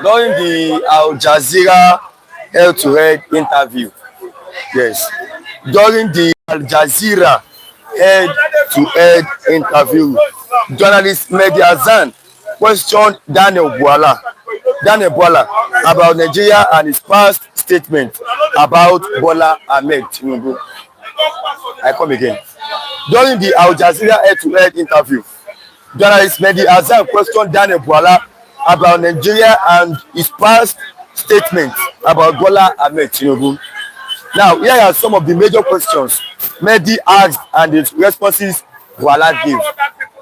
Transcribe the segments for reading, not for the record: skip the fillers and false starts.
During the Al Jazeera head-to-head interview, yes, during the Al Jazeera head-to-head interview, journalist Mehdi Hassan questioned Daniel Bwala about Nigeria and his past statement about Bola Ahmed Tinubu. I come again. During the Al Jazeera head-to-head interview, journalist Mehdi Hassan questioned Daniel Bwala about Nigeria and his past statement about Bola Ahmed Tinubu. Now, here are some of the major questions Mehdi asked and the responses Bwala gave.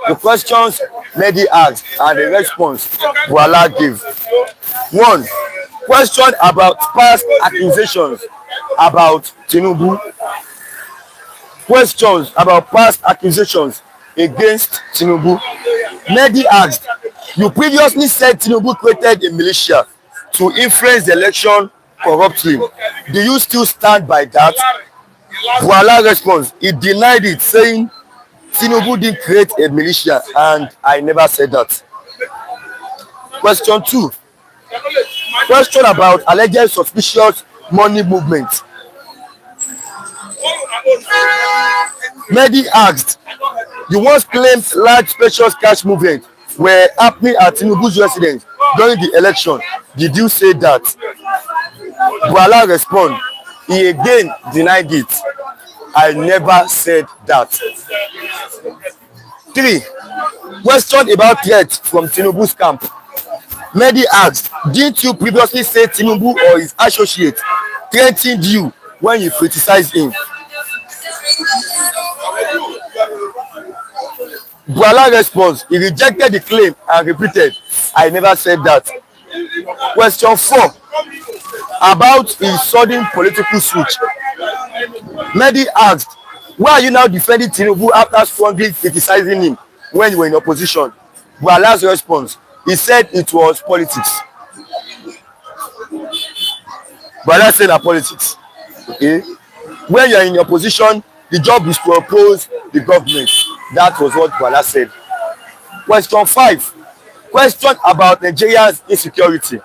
The questions Mehdi asked and the response Bwala gave. 1. Question about past accusations about Tinubu. Questions about past accusations against Tinubu. Mehdi asked, you previously said Tinubu created a militia to influence the election corruptly. Do you still stand by that? Bwala responds, he denied it, saying Tinubu didn't create a militia and I never said that. Question 2. Question about alleged suspicious money movement. Mehdi asked, you once claimed large special cash movement were happening at Tinubu's residence during the election. Did you say that? Bwala responded, he again denied it. I never said that. 3. Question about threats from Tinubu's camp. Mehdi asked, didn't you previously say Tinubu or his associates threatened you when you criticized him? Bwala responds, he rejected the claim and repeated, I never said that. Question 4. About his sudden political switch. Mehdi asked, why are you now defending Tinubu after strongly criticizing him when you were in opposition? Bwala's response, he said it was politics. Bwala said that politics. Okay? When you are in opposition, the job is to oppose the government. That was what Bwala said. Question 5. Question about Nigerians' insecurity.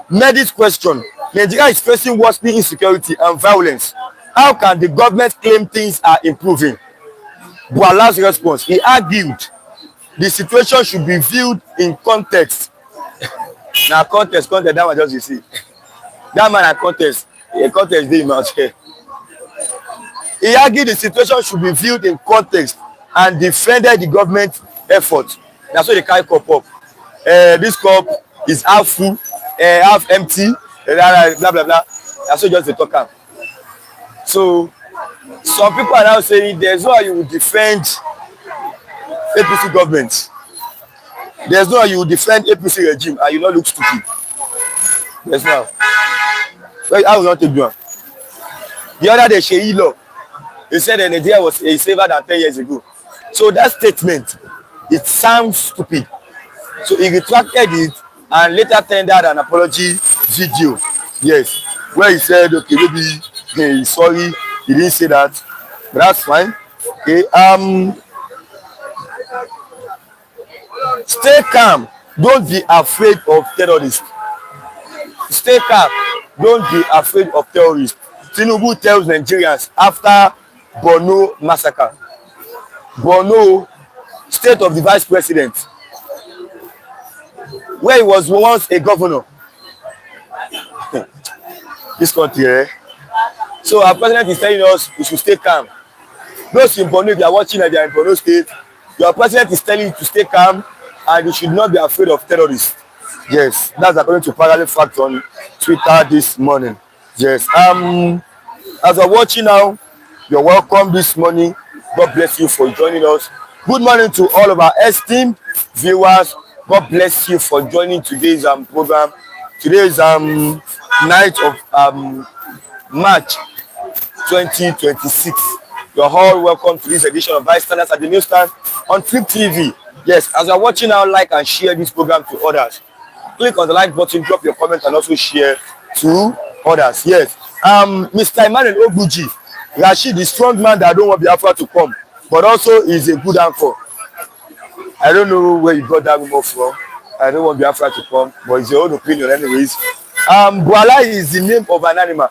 Mehdi's question. Nigeria is facing worsening insecurity and violence. How can the government claim things are improving? Bwala's response. He argued the situation should be viewed in context. Now context, that one just you see. That man at context. A context dey out here. He argued the situation should be viewed in context and defended the government effort. That's why they carry cup up. This cup is half full, half empty, blah blah blah. That's why just they talk am. So some people are now saying there's no how you will defend APC government. There's no how you will defend APC regime and you not look stupid. There's no. Well, I will not take one. The other day, Sheyi Law, he said that Nigeria was a safer than 10 years ago. So that statement, it sounds stupid. So he retracted it and later tendered an apology video. Yes, where he said, okay, maybe he's sorry, he didn't say that, but that's fine. Okay, stay calm. Don't be afraid of terrorists. Stay calm. Don't be afraid of terrorists. Tinubu tells Nigerians after Borno massacre. Borno, state of the vice president, where he was once a governor. This country, eh? So our president is telling us we should stay calm. Those in Borno, if you are watching and they are in Borno state, your president is telling you to stay calm and you should not be afraid of terrorists. Yes, that's according to parallel fact on Twitter this morning. Yes. As you're watching now, you're welcome this morning. God bless you for joining us. Good morning to all of our esteemed viewers. God bless you for joining today's program. Today is night of March 2026. You're all welcome to this edition of Bystanders at the Newsstand on Flip TV. Yes, as you're watching now, like and share this program to others. Click on the like button, drop your comment, and also share to others. Yes. Mr. Emmanuel Oguji Rashid is strong man that don't want Biafra to come, but also is a good anchor. I don't know where you got that rumor from. I don't want Biafra to come, but it's your own opinion anyways. Bwala is the name of an animal.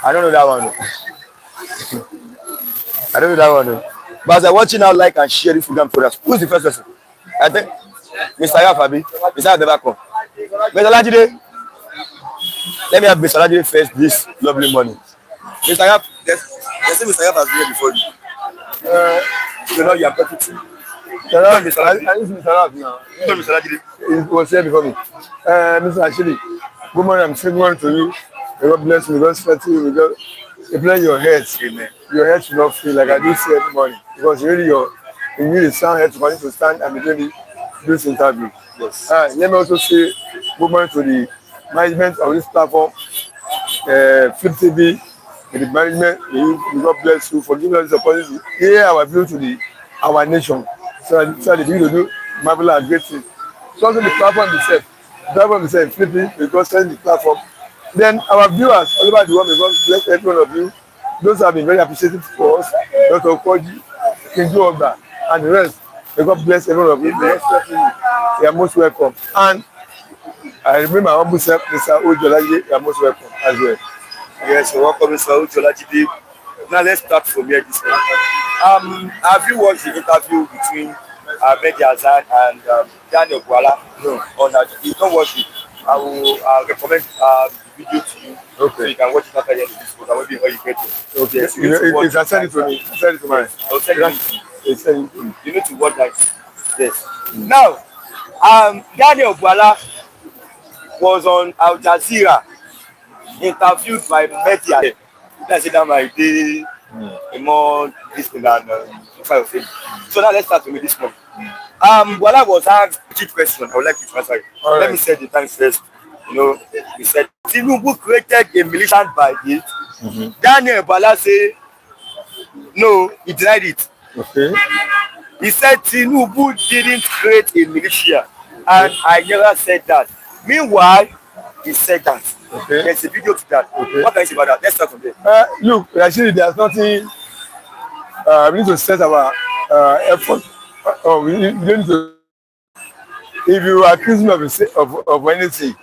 I don't know that one. I don't know that one. But as I watch it now, like and share this program for us. Who's the first person? I think Mr. Yafabi. Mr. Yaf never come. Mr. Lajide. Let me have Mr. Lajide first this lovely morning. Mr. Yaf, they say Mr. Yaf has been here before you. You know you are perfect. I use Mr. Yaf now. You know Mr. Lajide. He was here before me. Mr. Ashili, good morning. I'm saying one to you. God bless you. God bless you. God bless your head. Amen. Your head should not feel like I do say every morning, because really you need a sound head to continue to stand and be doing this interview. Yes. Let me also say good morning to the management of this platform, Flip TV, the management. God bless you for giving us the opportunity to hear our view to our nation. So the video do marvelous and great things. So also the platform itself, Flip TV, because the platform. Then our viewers all over the world, because bless every one of you. Those have been very appreciative for us, Dr. Koji, King Oba, and the rest. May God bless every one of you. They are most welcome. And I remember my humble self, Mr. Ojolajide, you are most welcome as well. Yes, welcome, Mr. Ojolajide. Now let's start from here this morning. Have you watched the interview between Mehdi Hasan and Daniel Bwala? No. On that, if you don't watch it, I will recommend video to you. Okay. So you can watch it after the end of this program. Maybe when you get it. Okay. Yes, you send it to me. Send it to mine. I'll send it to you. You need to watch that. Yes. Now, Daniel Bwala was on Al Jazeera, interviewed by Mehdi. That's it. That might be more this thing than so now let's start with this one. Bwala was asked a cheap question. I would like you to answer it. Right. Let me say the time first. You know, he said Tinubu created a militant by it. Daniel Bwala said no, he denied it. Okay. He said Tinubu didn't create a militia, and I never said that. Meanwhile, he said that. Okay. There's a video to that. Okay. What can you say about that? Let's start from there. Look, actually, there's nothing. We need to set our effort. We need to. If you accuse me of anything,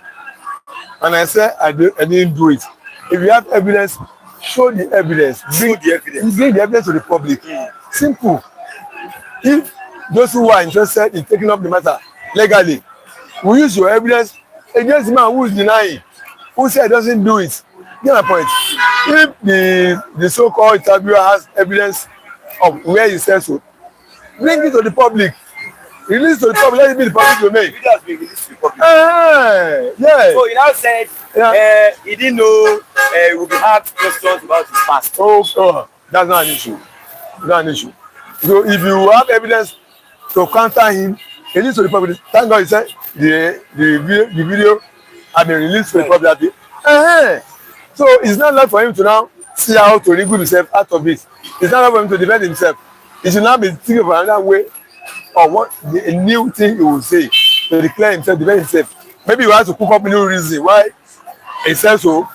and I say I didn't do it, if you have evidence, show the evidence. Bring the evidence to the public. Simple. If those who are interested in taking up the matter legally, we use your evidence against the man who is denying, who said doesn't do it. Get my point. If the so-called interviewer has evidence of where he says so, bring it to the public. Release to the public. Let it be the public domain. It has been released to the public. Yeah. So he now said he didn't know he would be asked questions about his past. Oh, that's not an issue. Not an issue. So if you have evidence to counter him, release to the public. Thank God he said the video has been released to the public. So it's not allowed for him to now see how to regroup himself out of it. It's not allowed for him to defend himself. He should now be thinking of another way or what a new thing he will say to declare himself, defend himself. Maybe he has to cook up a new reason why he said so.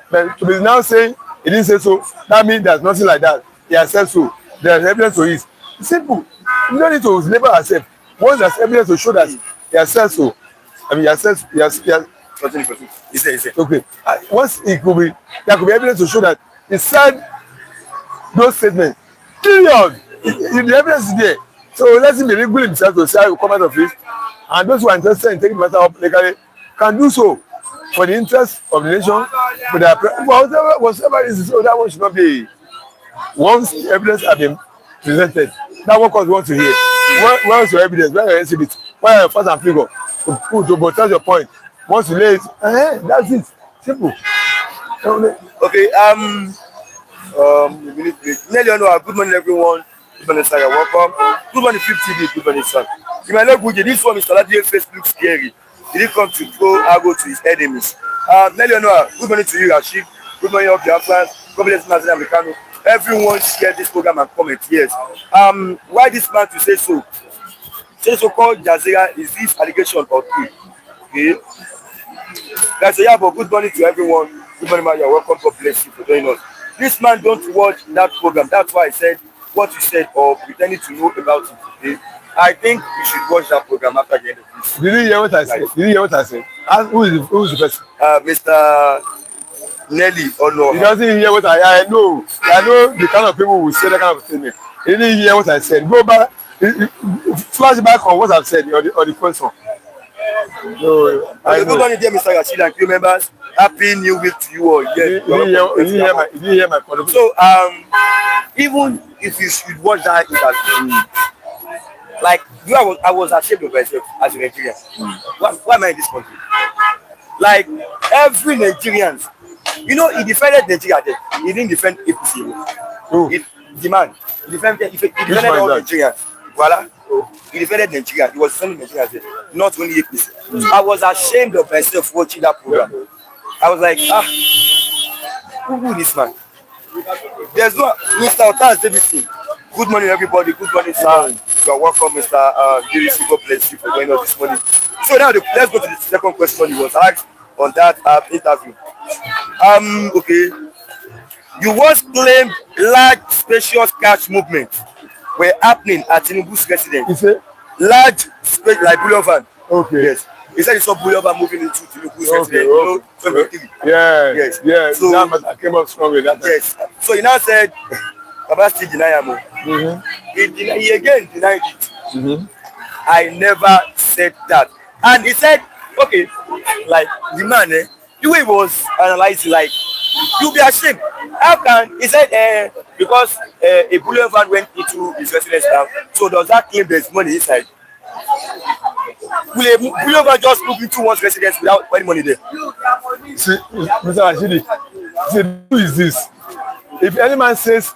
But to be now saying he didn't say so, that means there's nothing like that. He has said so. There's evidence to it. It's simple. You don't need to label ourselves. Once there's evidence to show that he has said so, I mean, he has Is there. Okay. Once there could be evidence to show that he said those statements. Period. The evidence is there. So let him be regular himself to say I will come out of it. And those who are interested in taking the matter up legally can do so for the interest of the nation, for their whatever is so that one should not be. Once the evidence has been presented, that one cause we want to hear. Where is your evidence? Where are your exhibits? Where are your facts and figures? To buttress your point. Once you lay it, that's it. Simple. Okay. Good morning, everyone. Good morning, sir. Welcome. Good morning, 50D. Good morning, sir. You might not good. This one, Mr. Ladi's face looks scary. He didn't come to throw arrow to his enemies. Good morning to you, Rashid. Good morning, of your plans. God bless Nazir Americano. Everyone share this program and comment. Yes. Why this man to say so? Say so-called Jazeera, is this allegation or true? Okay. Guys, so yeah, but good morning to everyone. Good morning, man. You're welcome. God bless you for joining us. This man don't watch that program. That's why I said what you said or pretending to know about it today. I think you should watch that program after the end of this. Did you hear what I said? Did you hear what I said? Who is the person? Mr. Nelly or no? He doesn't hear what I know. I know the kind of people who say that kind of statement. He didn't hear what I said. Go back, flash back on what I've said on the question. No, I know. Good morning, Mr. Rashid and crew members. Happy New Week to you all. Yes, you didn't hear my point. So, even if you should watch that interview, like I was ashamed of myself as a Nigerian. Why am I in this country? Like every Nigerian, you know, he defended Nigeria then. He didn't defend APC. The man, he defended all Nigerians. Bwala. He defended Nigeria. He was defending Nigeria then, not only APC. I was ashamed of myself watching that program. I was like, who this man? There's no Mr. Otas Davidson. Good morning, everybody. Good morning, sir. You are welcome, Mr. Davidson. God bless you for joining us this morning. So now let's go to the second question he was asked on that interview. Okay. You once claimed large spacious cash movements were happening at Tinubu's residence. Large space like bullion van. Okay. Yes. He said he saw bullion van moving into Tinubu's residence. You know, yeah. Yes. Yeah. So that came up strong with that. Yes. So he now said, Baba still deny him. He again denied it. I never said that. And he said, okay, like the man, the way he was analyzing, like, you'll be ashamed. How can he said because a bullion van went into his residence now, so does that claim there's money inside? Will a bullion van just move into one's residence without any money there? See, Mr. Rashidi, who is this? If any man says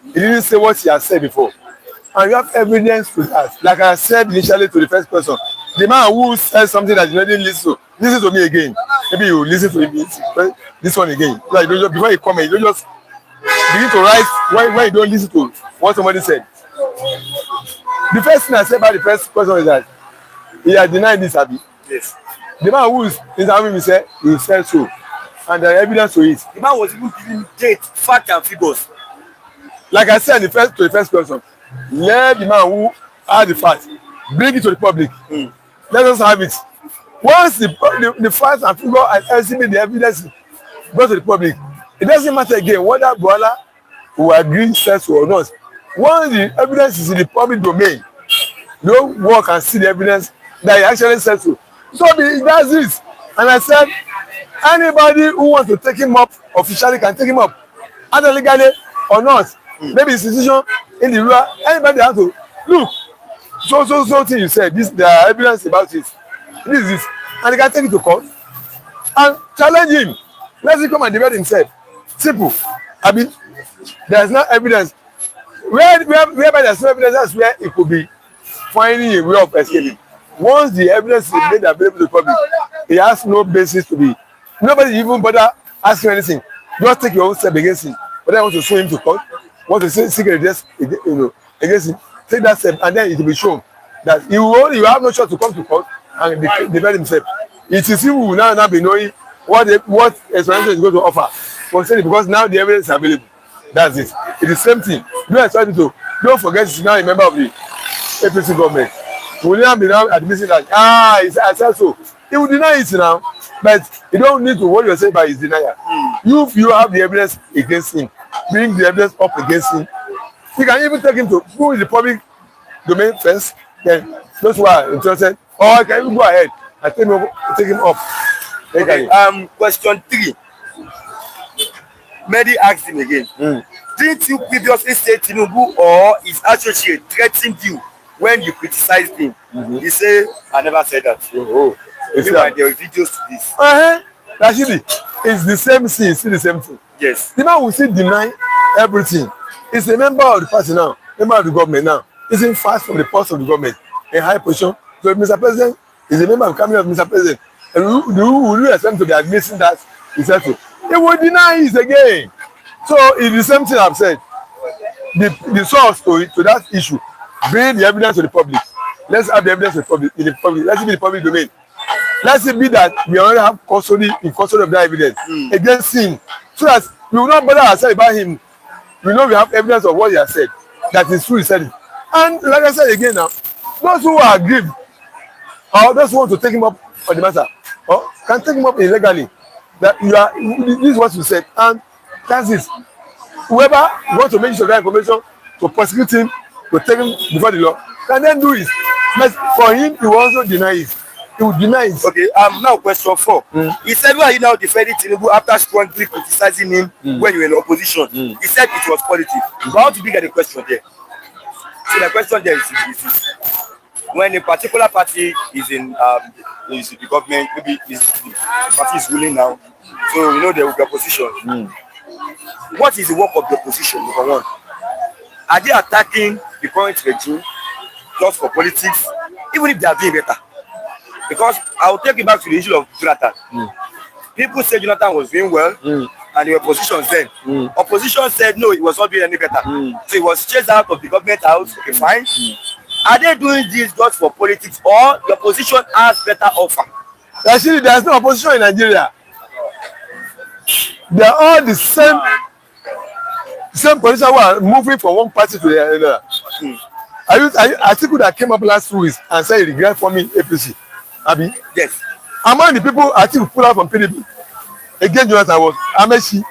he didn't say what he has said before, and you have evidence to that, like I said initially to the first person, the man who said something that you didn't listen to me again. Maybe you listen to this one again. Like before you comment, you don't just begin to write when you don't listen to what somebody said. The first thing I said about the first person is that he had denied this, Abi. Yes. The man who is interviewing me said he said so, and there is evidence to it. The man was even giving dates, facts, and figures. Like I said to the first person, let the man who had the facts bring it to the public. Let us have it. Once the facts and figure and estimate the evidence brought to the public, it doesn't matter again whether Bwala will agree says so or not. Once the evidence is in the public domain, no one can see the evidence that he actually said so. So he does this. And I said, anybody who wants to take him up officially can take him up, either legally or not. Maybe institution in the rural, anybody has to look. So thing you said, there are evidence about it. This is this. And they can take it to court and challenge him. Let him come and debate himself. Simple. I mean, there's no evidence. Wherever there's no evidence, that's where it could be finding a way of escaping. Once the evidence is made available to the public, it has no basis to be. Nobody even bother asking anything. Just take your own step against him. Whether you want to sue him to court, want to seek redress against him, take that step, and then it will be shown that you have no choice to come to court and defend himself. It is he who will now be knowing what explanation is going to offer. Because now the evidence is available. That's it. It's the same thing. Don't forget he's now a member of the APC government. He will now be admitting that I said so. He will deny it now, but you don't need to worry yourself by his denial. You have the evidence against him. Bring the evidence up against him. You can even take him to who is the public domain first. Then those who are interested, or I can even go ahead and take him up. Okay. Question 3. Mehdi asked him again. Didn't you previously say Tinubu or his associate threatened you when you criticized him? He said, I never said that. There are videos to this. Actually, it's the same thing. It's still the same thing. Yes. The man will still deny everything. He's a member of the party now, member of the government now. He's in fast from the post of the government, a high position. So Mr. President is a member of the cabinet of Mr. President. And who will expect to be admitting that he said so? He will deny it again. So it's the same thing I've said. The source to that issue, bring the evidence to the public. Let's have the evidence to the public, in the public. Let's be the public domain. Let's be that we already have custody of that evidence against him, so that We will not bother ourselves about him. We know we have evidence of what he has said. That is true, he said it. And like I said again now, those who are aggrieved or those who want to take him up on the matter or can take him up illegally, that you are, this is what you said, and that's it. Whoever wants to make use of that information to prosecute him, to take him before the law, can then do it. But for him, he will also deny it. He will deny it. Okay, now question 4. He said, why are you now defending Tinubu after strongly criticizing him when you were in opposition? He said it was politics. But how did you get the question there? So the question there is this. When a particular party is in the government, maybe the party is ruling now, so you know there will be opposition. What is the work of the opposition, number one? Are they attacking the current regime just for politics, even if they are doing better? Because I will take you back to the issue of Jonathan. People said Jonathan was doing well, and the opposition said, opposition said no, it was not doing any better. So he was chased out of the government house. Okay, fine. Are they doing this just for politics, or the opposition has better offer? Actually, there is no opposition in Nigeria. They are all the same position who are moving from one party to the other. Atiku that came up last 2 weeks and said he regret forming APC. Abi? Yes. Among the people Atiku pulled out from PDP against Jonathan was Amechi.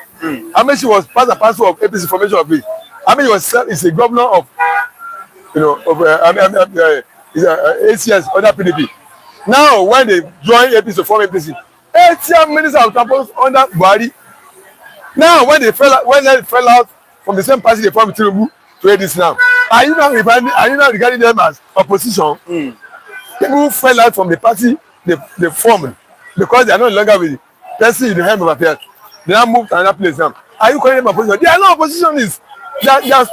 Amechi was part and parcel of APC formation of it. Amechi is a governor of, ACS under PDP. Now when they join APC to form APC, ATM minister of transport under Buhari. Now when they fell out from the same party they formed Tinubu to ADC now. Are you now regarding them as opposition? People who fell out from the party they formed because they are no longer with the person in the helm of affairs. They now moved to another place now. Are you calling them opposition? They are not oppositionists. They are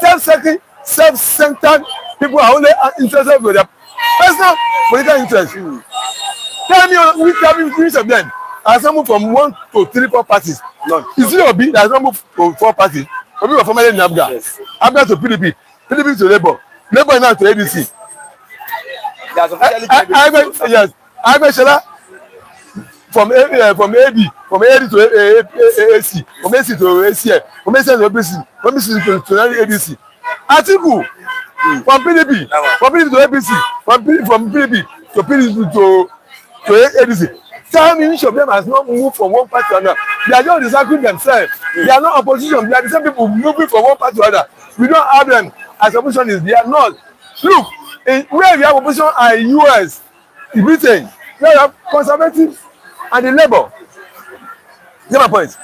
self-centered people who are only interested with their personal political interests. Tell me which of them has not moved from 1 to 3, 4 parties. None. Is it Obi that has not moved to 4 parties? Obi was formerly in Abga. Yes. Abga to PDP. PDP to Labour. Labour now to ADC. Yes. Agbeshala from AD to AC, from AC to ACF, from ACF to APC, from APC to ADC. Atiku from PDP, from PDP to APC, from PDP to PDP to ADC. Tell me which of them has not moved from one party to another. They are just disagreeing themselves. They are not opposition. They are the same people moving from one party to another. We don't have them as oppositionists. They are not. Look, where we have opposition are in US, in Britain, where we have conservatives and the Labour. Get my point?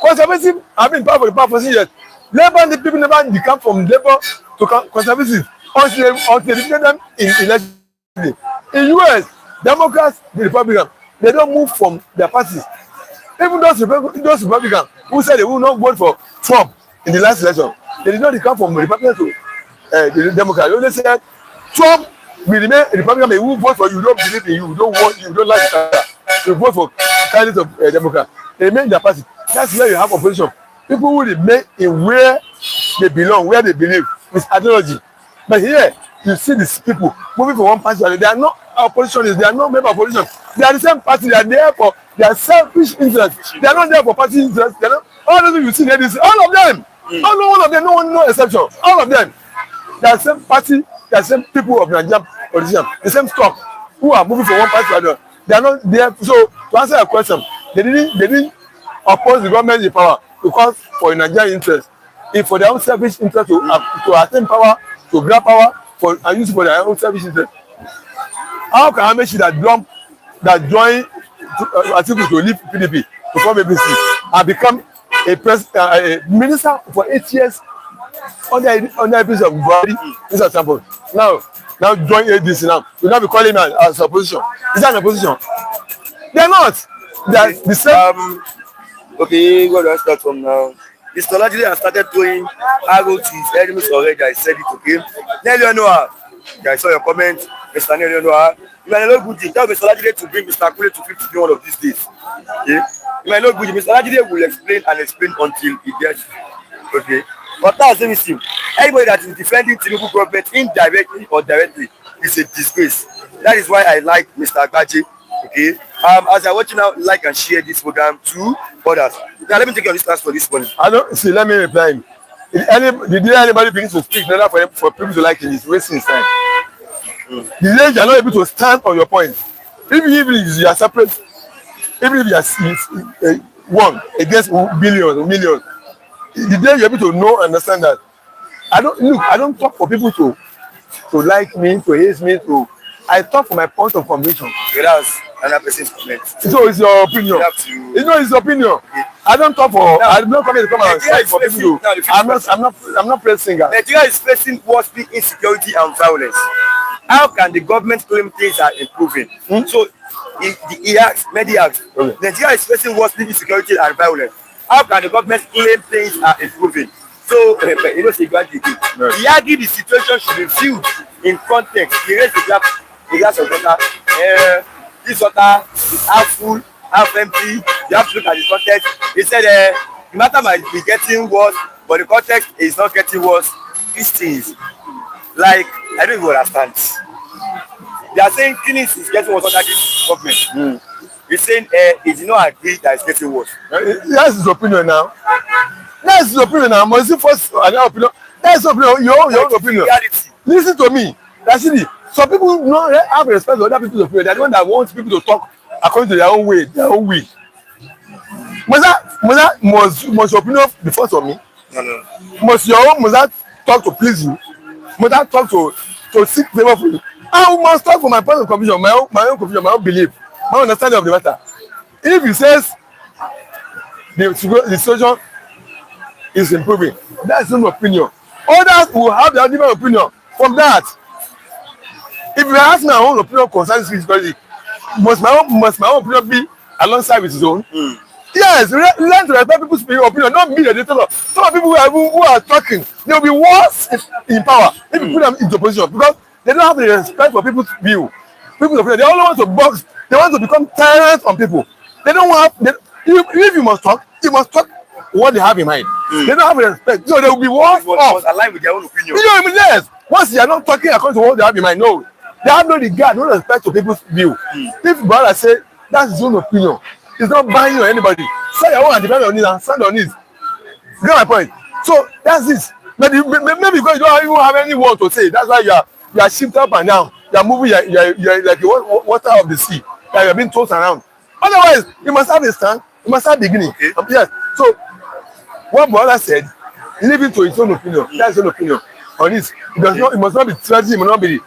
Conservatives have been part of the power for 6 years. Labour, the people never become from Labour to conservatives until they defeated them in election. In US, Democrats, the Republicans, they don't move from their parties. Even those Republicans who said they will not vote for Trump in the last election, they did not come from the Republicans to the Democrats. They only said Trump will remain a Republican, but he will vote for you. You don't believe in you. You don't want. You don't like the you vote for candidates of Democrats. They remain in their party. That's where you have opposition. People who remain in where they belong, where they believe, with ideology. But here, you see these people moving from one party to another. They are not oppositionists. They are not member of opposition. They are the same party. They are there for their selfish interests. They are not there for party interests. They are not, all those people you see ladies, all of them, all one of them, no exception. All of them, they are the same party. They are the same people of Nigerian politicians. The same stock who are moving from one party to another. They are not there. So to answer your question, they didn't oppose the government in power because for Nigerian interest, if for their own selfish interest to attain power, to grab power and use it for their own selfish interest. How can I make sure that join Atiku to leave PDP to form APC and become a minister for 8 years under APC of Buhari? This is an example. Now join ADC now. You now be calling them as opposition. Is that an opposition? They are not. They are the same. Okay, where do I start from now? Mr. Lajide has started throwing arrow to his enemies already. I said it, okay? Nelly Onoa, I saw your comment. Mr. Nelly Onoa, you might not good thing. Tell Mr. Lajide to bring Mr. Kule to 50 one of these days. Okay? You might not good. Mr. Lajide will explain until he gets. Okay? But that's the issue. Anybody that is defending Tinubu government indirectly or directly is a disgrace. That is why I like Mr. Agbaje. Okay. As you're watching now, like and share this program to others. Now let me take your list for this morning. I don't see. Let me reply him. Did anybody begin to speak in order for people to like him? He's wasting his time. The day you are not able to stand on your point, even if you are separate, even if you are one against millions, the day you're able to know and understand that. I don't talk for people to like me, to hate me, I talk for my point of conviction. That's another person's comment. So it's your opinion. It's your opinion. Okay. I don't talk for. Now, I'm not coming to come and fight for people. I'm not pressing. Nigeria is facing worsening insecurity and violence. How can the government claim things are improving? So he asks, Mehdi asks, Nigeria is facing worsening insecurity and violence. How can the government claim things are improving? So, he argued the situation should be viewed in context. He raised the glass of water. This water is half full, half empty. You have to look at the context. He said the matter might be getting worse, but the context is not getting worse. These things, like, I don't even understand. They are saying things is getting worse under this government. He's saying he did not agree that it's getting worse. That's his opinion now. That's his opinion now. Must you first another opinion? That's opinion. Your own opinion. Reality. Listen to me. That's it. Some people don't have respect for other people's opinion. They're the one that wants people to talk according to their own way. Must your opinion be first on me? No. Must that talk to please you? Must that talk to seek favor for you? I must talk for my point of conviction, my own conviction, my own belief, my understanding of the matter. If he says the situation is improving, that's his own opinion. Others will have their different opinion from that. If you ask my own opinion concerning security, must my own opinion be alongside with his own? Yes, learn to respect people's opinion, not be the dictator. Some people who are talking, they will be worse in power if you put them into position, because they don't have the respect for people's view, people's opinion. They only want to box. They want to become tyrants on people. They don't want. If you must talk what they have in mind. They don't have respect, so they will be worse off. Align with their own opinion. Yes. Once they are not talking according to what they have in mind, no, they have no regard, no respect to people's view. If Bwala say that's his own opinion, he's not buying on anybody. Say your own and depend on it and stand on it. You get my point? So that's it. Maybe because you don't even have any word to say, that's why you are shifted up and down. You are moving. You are like the water of the sea. You are being tossed around. Otherwise, you must have a stand. You must have beginning. Okay. Yes. So what Bwala said, leave it to his own opinion. That's his own opinion on it. It must not be strategy. It must not be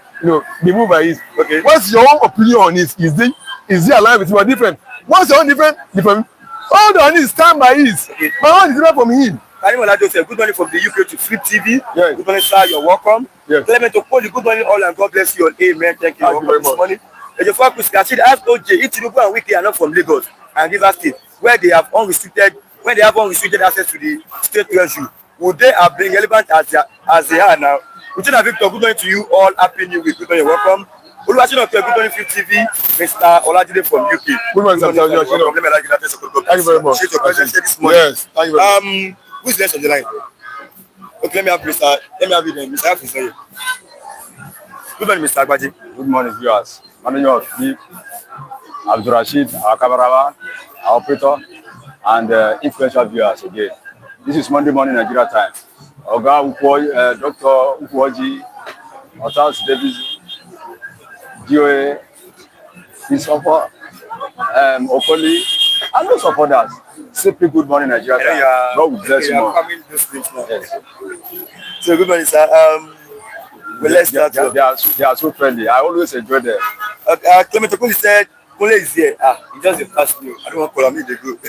be moved by it. Okay. What's your own opinion on it? Is it aligned with you or different? What's your own different? Hold on, it stand by it. Okay. My own is different from him. Good morning from the UK to Flip TV. Yes. Good morning, sir. You're welcome. Yes. Clement Okoli, good morning all, and God bless you all. Amen. Thank you very much. Morning. Ejiofor Kusikashid asked OJ if Tinubu and Wike are not from Lagos and Rivers State, when they have unrestricted access to the state treasury, would they have been relevant as they are now? Lieutenant Victor, good morning to you all. Happy New Week. Good morning. Welcome. Oluwashina, good morning, Flip TV. Mr. Olajide from UK. Good morning, sir. Thank you very much. This morning. Yes. Thank you very much. Who's next on the line? Okay, let me have you then. Mr. Hafiz, sorry. Good morning, Mr. Agbaji. Good morning, viewers. My name is Steve Abdurrashid, our cameraman, our operator, and influential viewers again. This is Monday morning Nigeria time. Oga Ukwoji, Dr. Ukwoji, Otas Davis, GOA, Christopher, Okoli, and lots of others. Simply good morning Nigeria time. God will bless you more. Yes. So good morning, sir. Well, let's start. They are so friendly. I always enjoy them. Clement Okoli said, Kule is here. He just a pass me. I don't want to call him the group.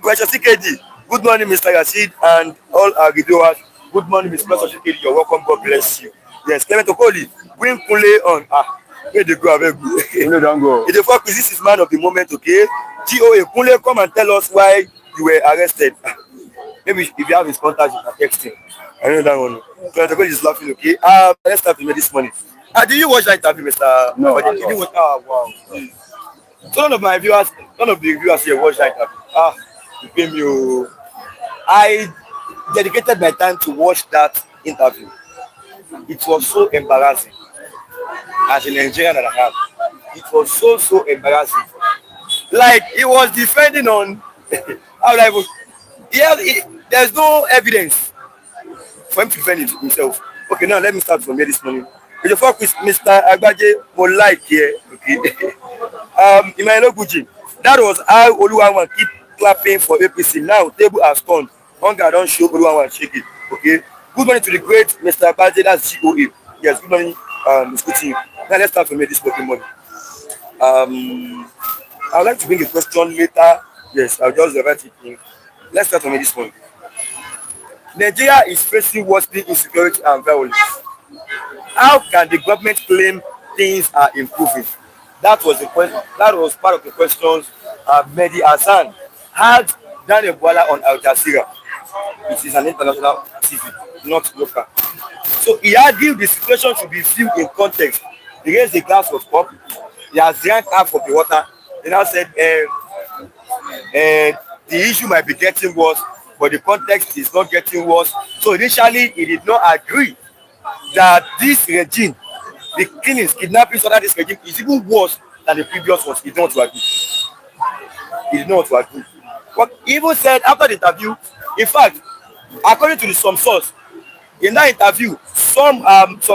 Question CKD. Good morning, Mr. Rashid, and all our viewers. Good morning, Mr. CKD. You're welcome. God bless you. Yes, Clement Okoli, bring Kule on. Where they go, Kule don't go. This is man of the moment, okay? GOA, Kule, come and tell us why you were arrested. Maybe if you have his contact, you can text him. I know that one. Clement Okoli is laughing, okay? Let's start with this morning. Did you watch that interview, Mr. No. Did you watch? Wow. So none of the viewers here watched that interview. You pay me. I dedicated my time to watch that interview. It was so embarrassing as a Nigerian that I have. it was so embarrassing. Like he was defending on how would I even, there's no evidence for him to defend himself. Okay, now let me start from here this morning. With the fuck with Mr. Agbaje more like here, okay. Emmanuel Guji, that was how Oluwawan keep clapping for APC. Now table has turned. Hunger don't show Oluwawan shake it. Okay. Good morning to the great Mr. Agbaje, that's GOA. Yes, good morning, Mr. Team. Now let's start from here this morning. I would like to bring a question later. Yes, I'll just write it in. Let's start from here this morning. Nigeria is facing worsening insecurity and violence. How can the government claim things are improving? That was the question. That was part of the questions Mehdi Hassan had Daniel Bwala on Al Jazeera. It is an international TV, not local. So he argued the situation should be viewed in context. He raised the glass of cup. He has drank half of the water. He now said the issue might be getting worse, but the context is not getting worse. So initially, he did not agree that this regime, the killings, kidnappings under this regime, is even worse than the previous ones. He did not agree. He did not agree. But he even said after the interview, in fact, according to some source, in that interview, some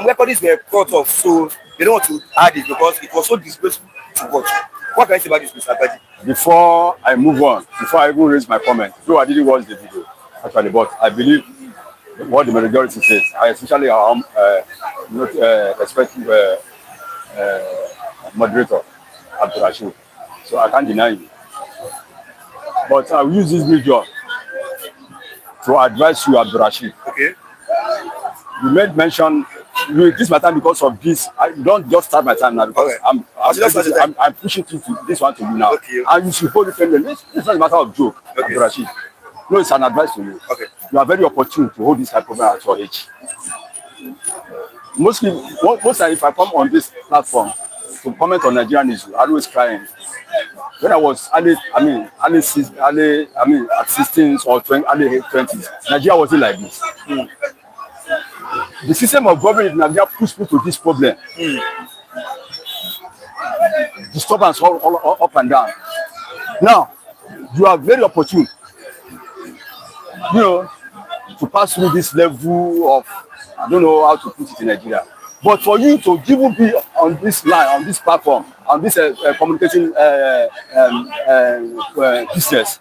recordings were cut off, so they don't want to add it because it was so disgraceful to watch. What can I say about this, Mr. Abadi? Before I move on, before I even raise my comment, though I didn't watch the video actually, but I believe what the majority says. I especially not expecting moderator Abdurrashid, so I can't deny you. But I will use this video to advise you, Abdurrashid. Okay. You made mention. This my time because of this. I don't just start my time now because okay. I'm pushing to this one to you now. Okay. And you should hold it firmly. This is not a matter of joke, okay. Abdurrashid. No, it's an advice to you. Okay. You are very opportune to hold this type of program at your age. Mostly, if I come on this platform to comment on Nigerian issues, I always crying. When I was at 16 or 20, early 20s, Nigeria wasn't like this. The system of government in Nigeria pushed me to this problem. Disturbance all up and down. Now, you are very opportune, to pass through this level of, I don't know how to put it in Nigeria. But for you to even be on this line, on this platform, on this communication business,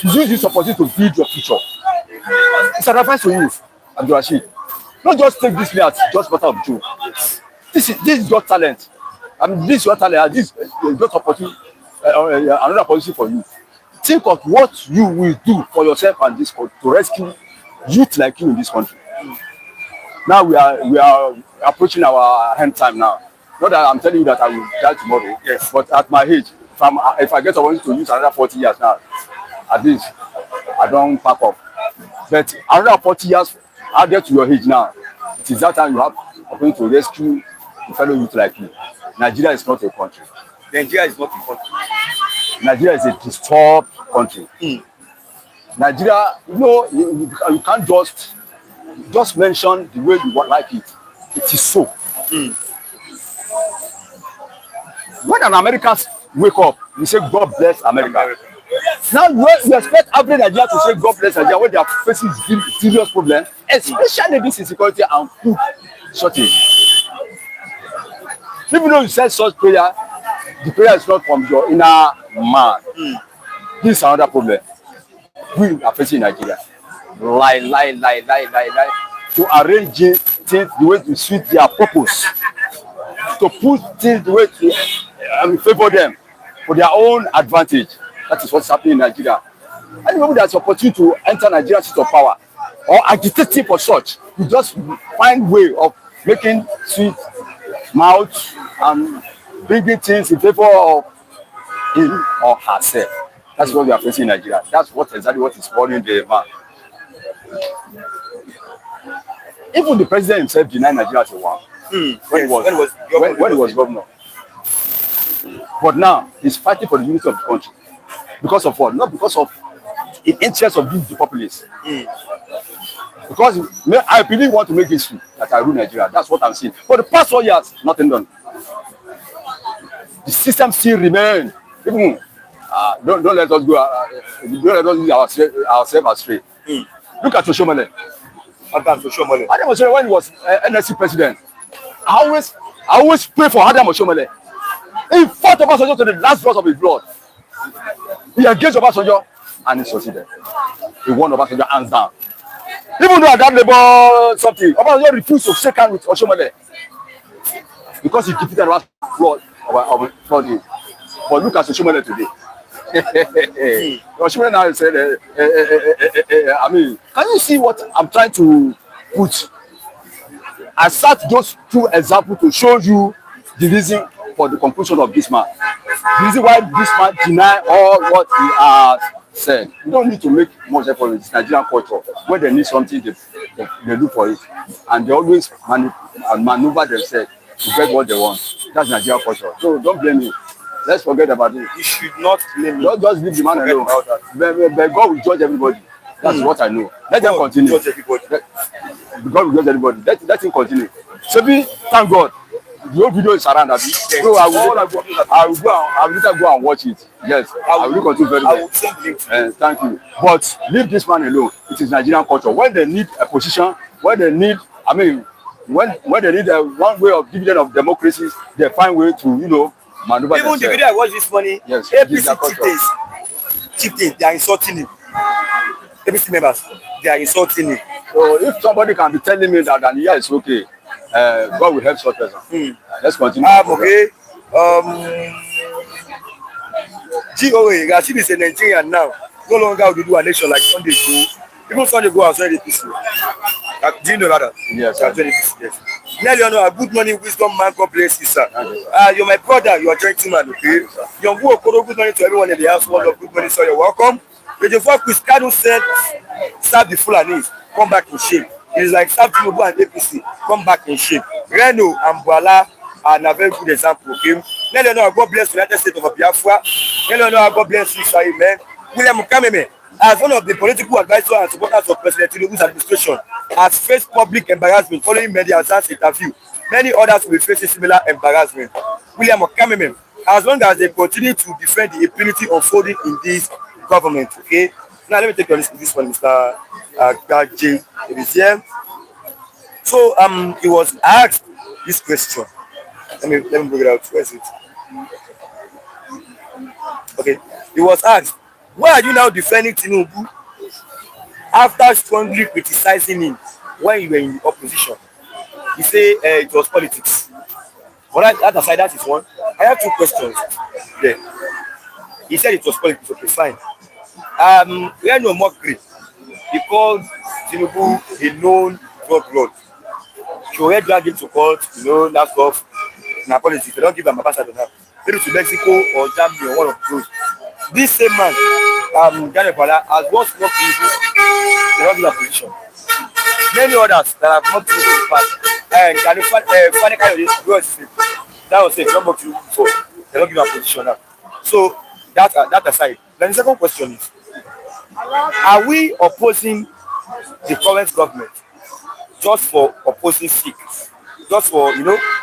use this opportunity to build your future. It's an advice to you, Abdurrashid. Don't just take this as just matter of joke. This is your talent. I mean, this is your talent. This is just opportunity, another opportunity for you. Think of what you will do for yourself and this country to rescue youth like you in this country. Now we are approaching our end time now. Not that I'm telling you that I will die tomorrow. Yes. But at my age, if I get opportunity to use another 40 years now, at least I don't pack up. But another 40 years, I'll get to your age now. It is that time you have opportunity to rescue a fellow youth like you. Nigeria is not a country. Nigeria is not a country. Nigeria is a disturbed country. Nigeria, you can't just mention the way you would like it. It is so. When an American wake up, you say God bless America. Now you expect every Nigeria to say God bless Nigeria when they are facing serious problems, especially this insecurity and food shortage. Even though you said such prayer, the prayer is not from your inner man. This is another problem we are facing in Nigeria. Lie. To arrange things the way to suit their purpose. To put things the way to favor them for their own advantage. That is what's happening in Nigeria. Any moment there's opportunity to enter Nigeria's seat of power or agitating for such, you just find way of making sweet mouth and bringing things in favor of him or herself. That's what we are facing in Nigeria. That's exactly what is worrying the man. Even the president himself denied Nigeria as a one when he was governor. But now he's fighting for the unity of the country. Because of what? Not because of the interest of the populace. Because I really want to make history that I rule Nigeria. That's what I'm saying. For the past 4 years, nothing done. the system still remain. Even don't let us go. Don't let us use ourselves astray. Look at Oshomole. Adam Oshomole. Adam Oshomole, when he was NSC president, I always pray for Adam Oshomole. He fought Obasanjo to the last drop of his blood. He engaged Obasanjo and he succeeded. He won Obasanjo hands down. Even though at that labor something, Obasanjo refused to shake hands with Oshomole because he defeated the last blood of him. But look at Oshomole today. Oshomole now said, I mean, can you see what I'm trying to put? I set those two examples to show you the reason for the conclusion of this man. The reason why this man deny all what he has said. You don't need to make much effort with Nigerian culture. When they need something, they look for it. And they always maneuver themselves to get what they want. That's Nigerian culture. So don't blame me. Let's forget about it. You should not blame me. Just leave the man alone. But God will judge everybody. That's what I know. Let them continue. Judge everybody. God will judge everybody. Let him continue. So thank God. The whole video is around that. So I will later go and watch it. Yes, I will continue very well. Thank you. But leave this man alone. It is Nigerian culture. When they need a position, when they need, I mean, when they need one way of dividend of democracy, they find way to, maneuver even themselves. The video I watched this morning, yes, APC chieftains, they are insulting him. APC members, they are insulting him. So if somebody can be telling me that, then yeah, it's okay. God will help such person. Let's continue. Okay. GOA, Rashid is a Nigerian now. No longer will do an election like Sunday go. Even Sunday go outside the PC. Do you know that? Yes. Yes. Nelly, good morning, wisdom man. God bless you, sir. You're my brother. You're a gentleman. Okay. Young good morning to everyone in the house. Good morning, sir. You're welcome. The voice Cristiano said, "Serve the Fulanis. Come back in shape." It is like serve Tinubu and APC. Come back in shape. Reno and Bwala are a very good example. Okay. Nelly, God bless the United States of Biafra. Nelly, God bless you, sir. Amen. William Kameme, as one of the political advisors and supporters of President Tinubu's administration, has faced public embarrassment following media interview. Many others will face similar embarrassment. William Kameme, as long as they continue to defend the impunity unfolding in this government. Okay. Now let me take this one, Mr. J. It is here. So he was asked this question. Let me bring it out. Where is it? Okay. He was asked, why are you now defending Tinubu after strongly criticizing him when you were in the opposition? He said it was politics. But that aside, that is one. I have two questions there. He said it was politics. Okay, fine. We are no mockery. He called Tinubu a known drug lord. She already dragged him to court, that stuff. Now politics. They don't give him ambassador now. Maybe to Mexico or Germany or one of those. This same man, Bwala, has once knocked Tinubu in the regular position. Many others that have knocked Tinubu in the past, and funny kind of this, that was it. Don't knock Tinubu before. They don't give him a position now. So that aside, then the second question is: are we opposing the current government just for opposing sake, just for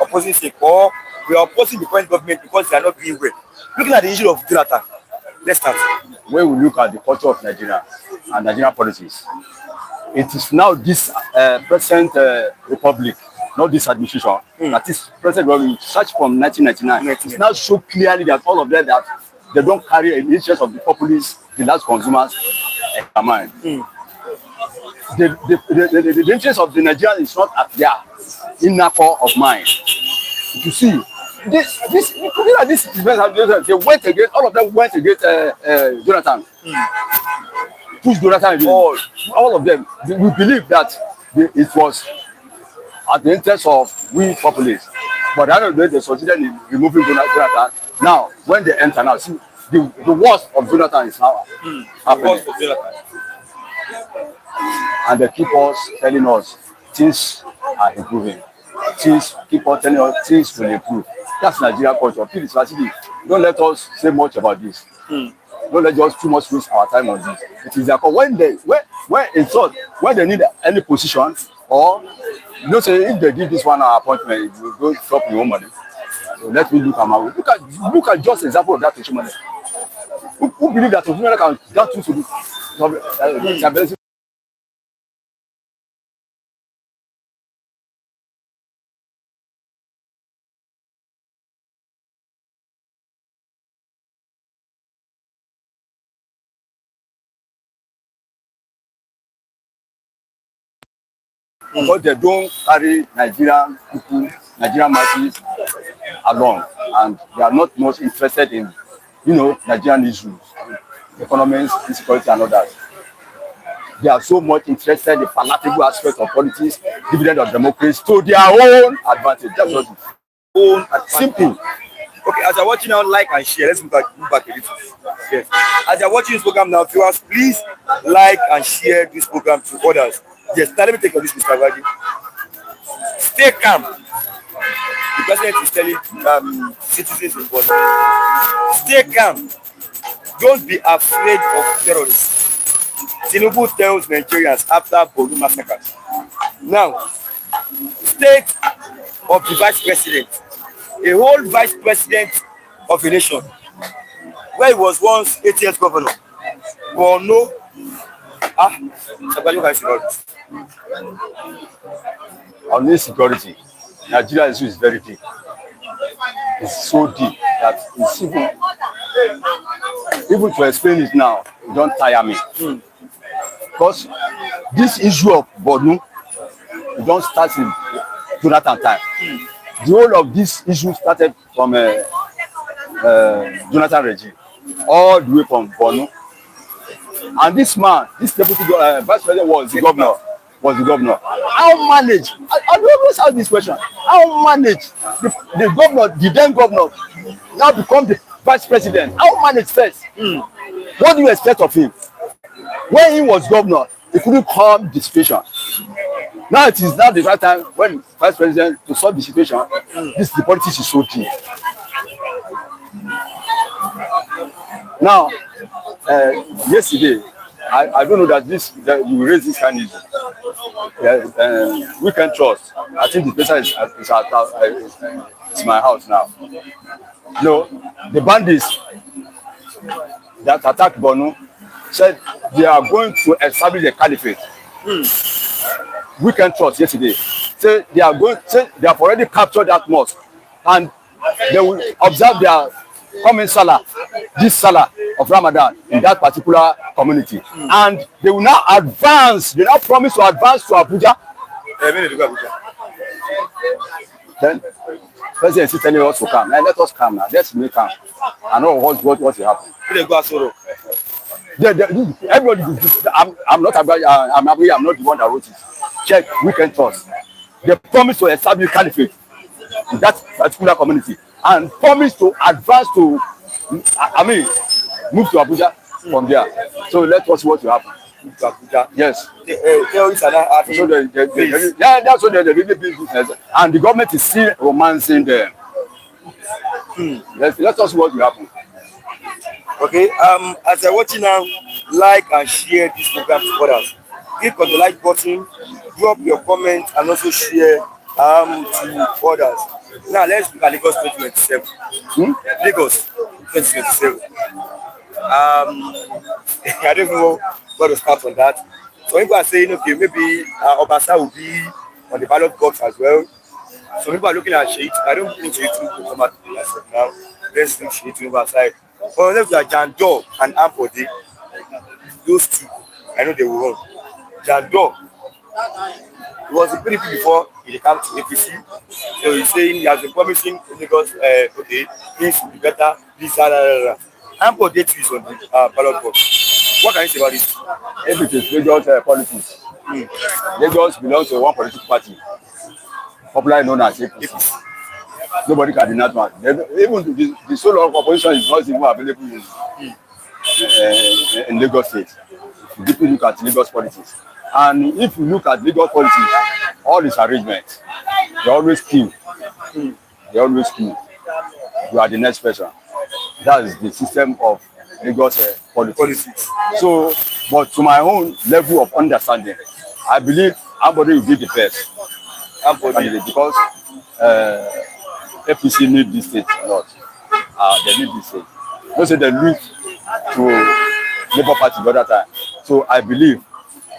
opposing sake, or we are opposing the current government because they are not doing well? Looking at the issue of Jonathan. Let's start. When we look at the culture of Nigeria and Nigerian politics, it is now this present republic, not this administration, that is present government, such from 1999. It's now so clearly that all of them that they don't carry an interest of the populace, the last consumers, in their mind. The interest of the Nigerians is not at their inner core of mind. You see. This they went against, all of them went against Jonathan. Push Jonathan again. All of them. We believe that it was at the interest of we populace. But I don't know they succeeded in removing Jonathan. Now, when they enter now, see, the worst of Jonathan is now happening. And they keep us telling us things are improving. Things keep on telling us things will improve. That's Nigerian culture. Please, don't let us say much about this. Don't let us too much waste our time on this. It is like when they need any position, or say if they give this one an appointment, you will go shop your own money. So let me look at my way. Look at just example of that Oshimole. Who believe that Oshimole can get through to the because they don't carry Nigerian people, Nigerian masses along, and they are not much interested in, Nigerian issues, economics, insecurity, and others. They are so much interested in the palatable aspects of politics, dividend of democracy, to their own advantage. That's what it is. Own advantage. Simple. Okay, as you're watching now, like and share. Let's move back a little. Yes. As you're watching this program now, viewers, please like and share this program to others. Yes, now let me take on this, Mr. Wadi. Stay calm. The president is telling citizens in Bwala. Stay calm. Don't be afraid of terrorists. Tinubu tells Nigerians after Bola massacres. Now, state of the vice president, a whole vice president of a nation, where he was once 8 years governor. But no, on insecurity, Nigeria issue is very deep. It's so deep that it's even to explain it now, it don't tire me. Because this issue of Borno, it don't start in Jonathan time. The whole of this issue started from Jonathan regime, all the way from Borno. And this man, this deputy vice president was the governor. How manage? I always ask this question. How manage the governor, the then governor, now become the vice president? How manage first? What do you expect of him? When he was governor, he couldn't calm the situation. Now it is now the right time when vice president to solve the situation. The politics is so deep. Now, yesterday, I don't know that you raise this kind of issue. Weekend trust. I think the person is my house now. No, the bandits that attacked Borno said they are going to establish a caliphate. Weekend trust yesterday. Say they have already captured that mosque and they will observe their coming Salah, this Salah of Ramadan in that particular community. And they will now advance, they now promise to advance to Abuja. Then President is telling us to come. Now, let us come now. Let's make calm. I know what will happen. Everybody, I'm not the one that wrote it. Check Weekend Trust. They promise to establish caliphate in that particular community and promise to advance to, move to Abuja from there. So let us see what will happen. To Abuja. Yes. That's what they're really big business. And the government is still romancing them. Let us see what will happen. Okay, as you're watching now, like and share this program to others. Click on the like button, drop your comment, and also share to others. Now let's look at Lagos 2027. Lagos 2027. I don't know where to start on that. So people are saying, okay, maybe Obasa will be on the ballot box as well. So people are looking at Sheikh. I don't think Sheikh will come out now. Let's think Sheikh to aside. But let's look at Jandor and Ampode. Those two, I know they will run. Jandor, he was a PDP before he came to APC. So he's saying he has been promising Lagos, okay, things will be better, this, that. Ampode is on the ballot box. What can you say about this? If it is Lagos politics, Lagos belongs to one political party, popularly known as APC. Nobody can deny that. Even the sole of opposition is not even available in Lagos State. If you look at Lagos politics, and if you look at Lagos politics, all these arrangements, they always kill. They always kill. You are the next person. That is the system of Lagos politics. So, but to my own level of understanding, I believe everybody will be the best. Because APC need this state a lot. They need this state. Don't say they lose to Labour Party the other time. So I believe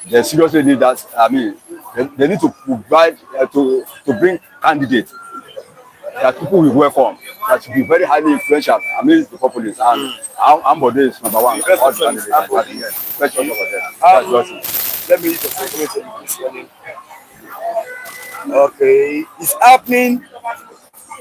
they seriously need that. I mean, they need to provide to bring candidates that people will welcome, that will be very highly influential amidst the populace. And Ambode is number one. Let me use the statement this morning. Okay, it's happening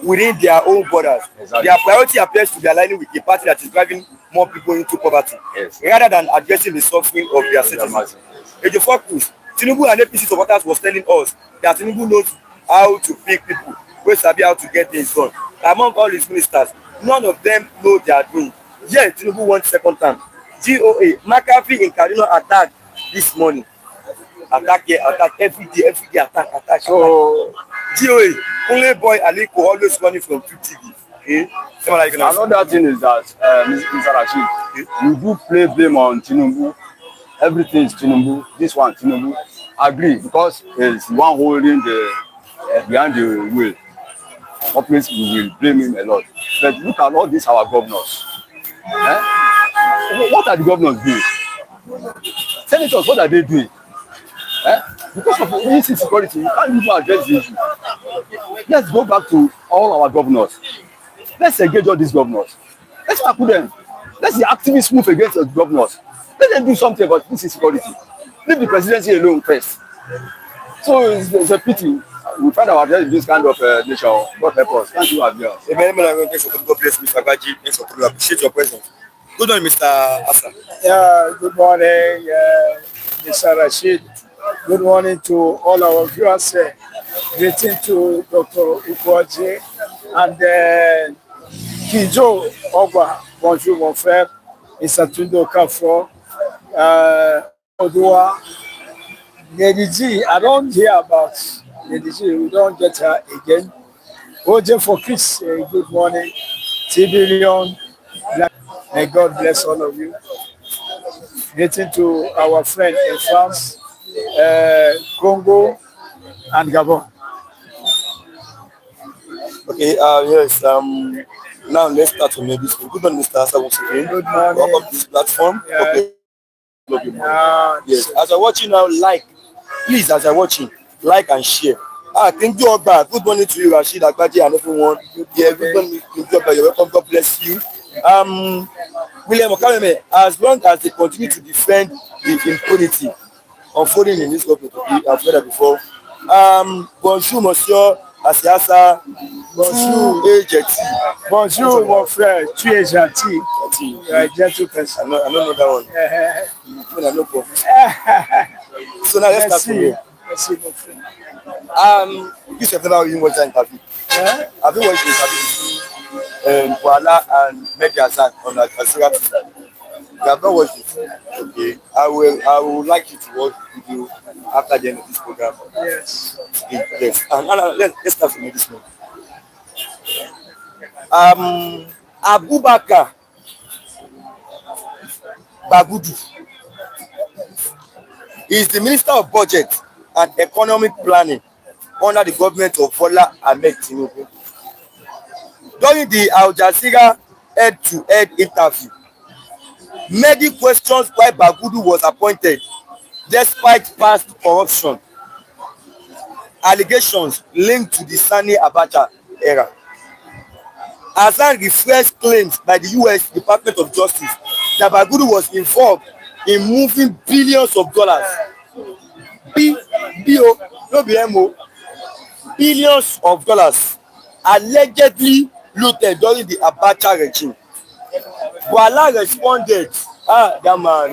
within their own borders. Exactly. Their priority appears to be aligning with a party that is driving more people into poverty, rather than addressing the suffering of their citizens. In the focus, Tinubu and APC supporters was telling us that Tinubu knows how to pick people, who sabi how to get things done. Among all his ministers, none of them know they are doing. Yet Tinubu won second term. GOA, McAfee in Kaduna attack this morning. Attack here, attack every day, attack. So GOA, only boy Aliko always running from TV. Okay. Another thing is that Mr. Rashid, you do play blame on Tinubu. Everything is Tinubu. This one Tinubu. Agree, because he's the one holding the behind the wheel. Obviously, we will blame him a lot. But look at all these our governors. What are the governors doing? Senators, what are they doing? Because of insecurity, you can't even address the issue. Let's go back to all our governors. Let's engage all these governors. Let's tackle them. Let's the activists move against the governors. Let them do something about this insecurity. Leave the presidency alone first. So it's a pity. We find ourselves in this kind of nation. God help us. Thank you, Abia. God bless Mr. Baji. Thanks for coming. Appreciate your presence. Good morning, Mr. Asa. Yeah, good morning, Mr. Rashid. Good morning to all our viewers. Greeting to Dr. Ukwaji and Kijo Ogba. Bonjour, mon frère. Mr. Tundo Kafo. Odua. Lady G, I don't hear about Lady G. We don't get her again. OJ for Chris, good morning. Tibilion, may God bless all of you. Greeting to our friend in France, Congo, and Gabon. Okay, yes, now let's start from maybe. Good morning, Mr. Asa. Once again. Good morning. Welcome to this platform. Yeah. Okay. Yes, as I watch you now, please, as I watch you, like and share. Thank you all back. Good morning to you, Rashid, Agbaji, and everyone. Yeah, good morning. You're welcome. God bless you. William Okameme, as long as they continue to defend the impunity unfolding in this government, I've heard that before. Bonjour, Monsieur Asiasa. Bonjour, AJT. Bonjour, mon frère. Tu es gentil. You are a gentle person. I don't know that one. I know so now let's start from here. Merci, mon frère. You have never even watched that interview. Have you watched the interview between Bwala and Mediazan on the Disgraced? You have not watched it. Okay. I would like you to watch the video after the end of this program. Yes. Yes. And let's start from this one. Abubakar Bagudu is the Minister of Budget and Economic Planning under the government of Bola Ahmed Tinubu. During the Al Jazeera head-to-head interview, many questions why Bagudu was appointed despite past corruption allegations linked to the Sani Abacha era. Hassan refreshed claims by the US Department of Justice that Bagudu was involved in moving billions of dollars, billions of dollars allegedly looted during the Abacha regime. Bwala responded, that man,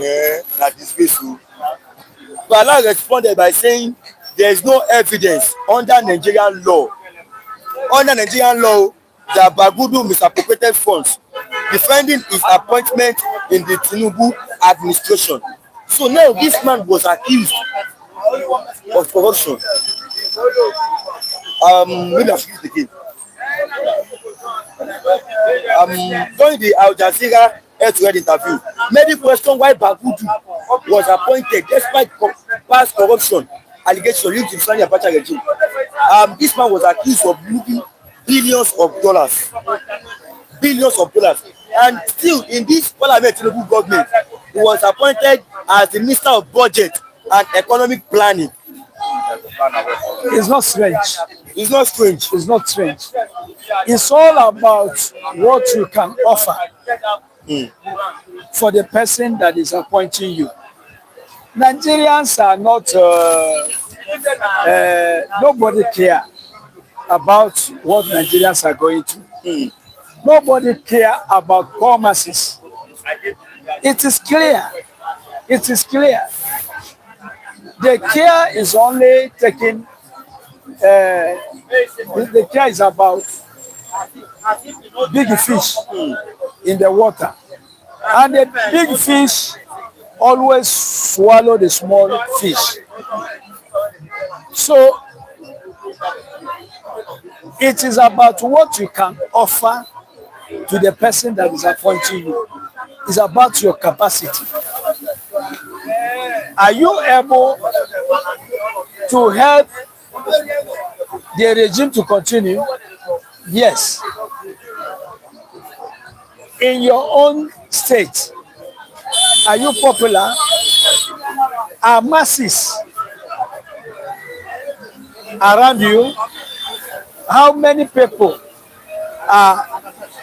na disgraced. Bwala responded by saying there is no evidence under Nigerian law that Bagudu misappropriated funds, defending his appointment in the Tinubu administration. So now this man was accused of corruption. Maybe I should use the game. During the Al Jazeera head-to-head interview, many questioned why Bagudu was appointed despite past corruption allegations linked to the Sani Abacha regime. This man was accused of moving billions of dollars. Billions of dollars. And still in this Bola Ahmed Tinubu government, he was appointed as the Minister of Budget and Economic Planning. It's not strange. It's not strange. It's not strange. It's all about what you can offer for the person that is appointing you. Nigerians are not, nobody care about what Nigerians are going through. Nobody care about poor masses. It is clear. It is clear. The care is only taken, the care is about big fish in the water. And the big fish always swallow the small fish. So it is about what you can offer to the person that is appointing you. It's about your capacity. Are you able to help the regime to continue? Yes. In your own state, are you popular? Are masses around you? How many people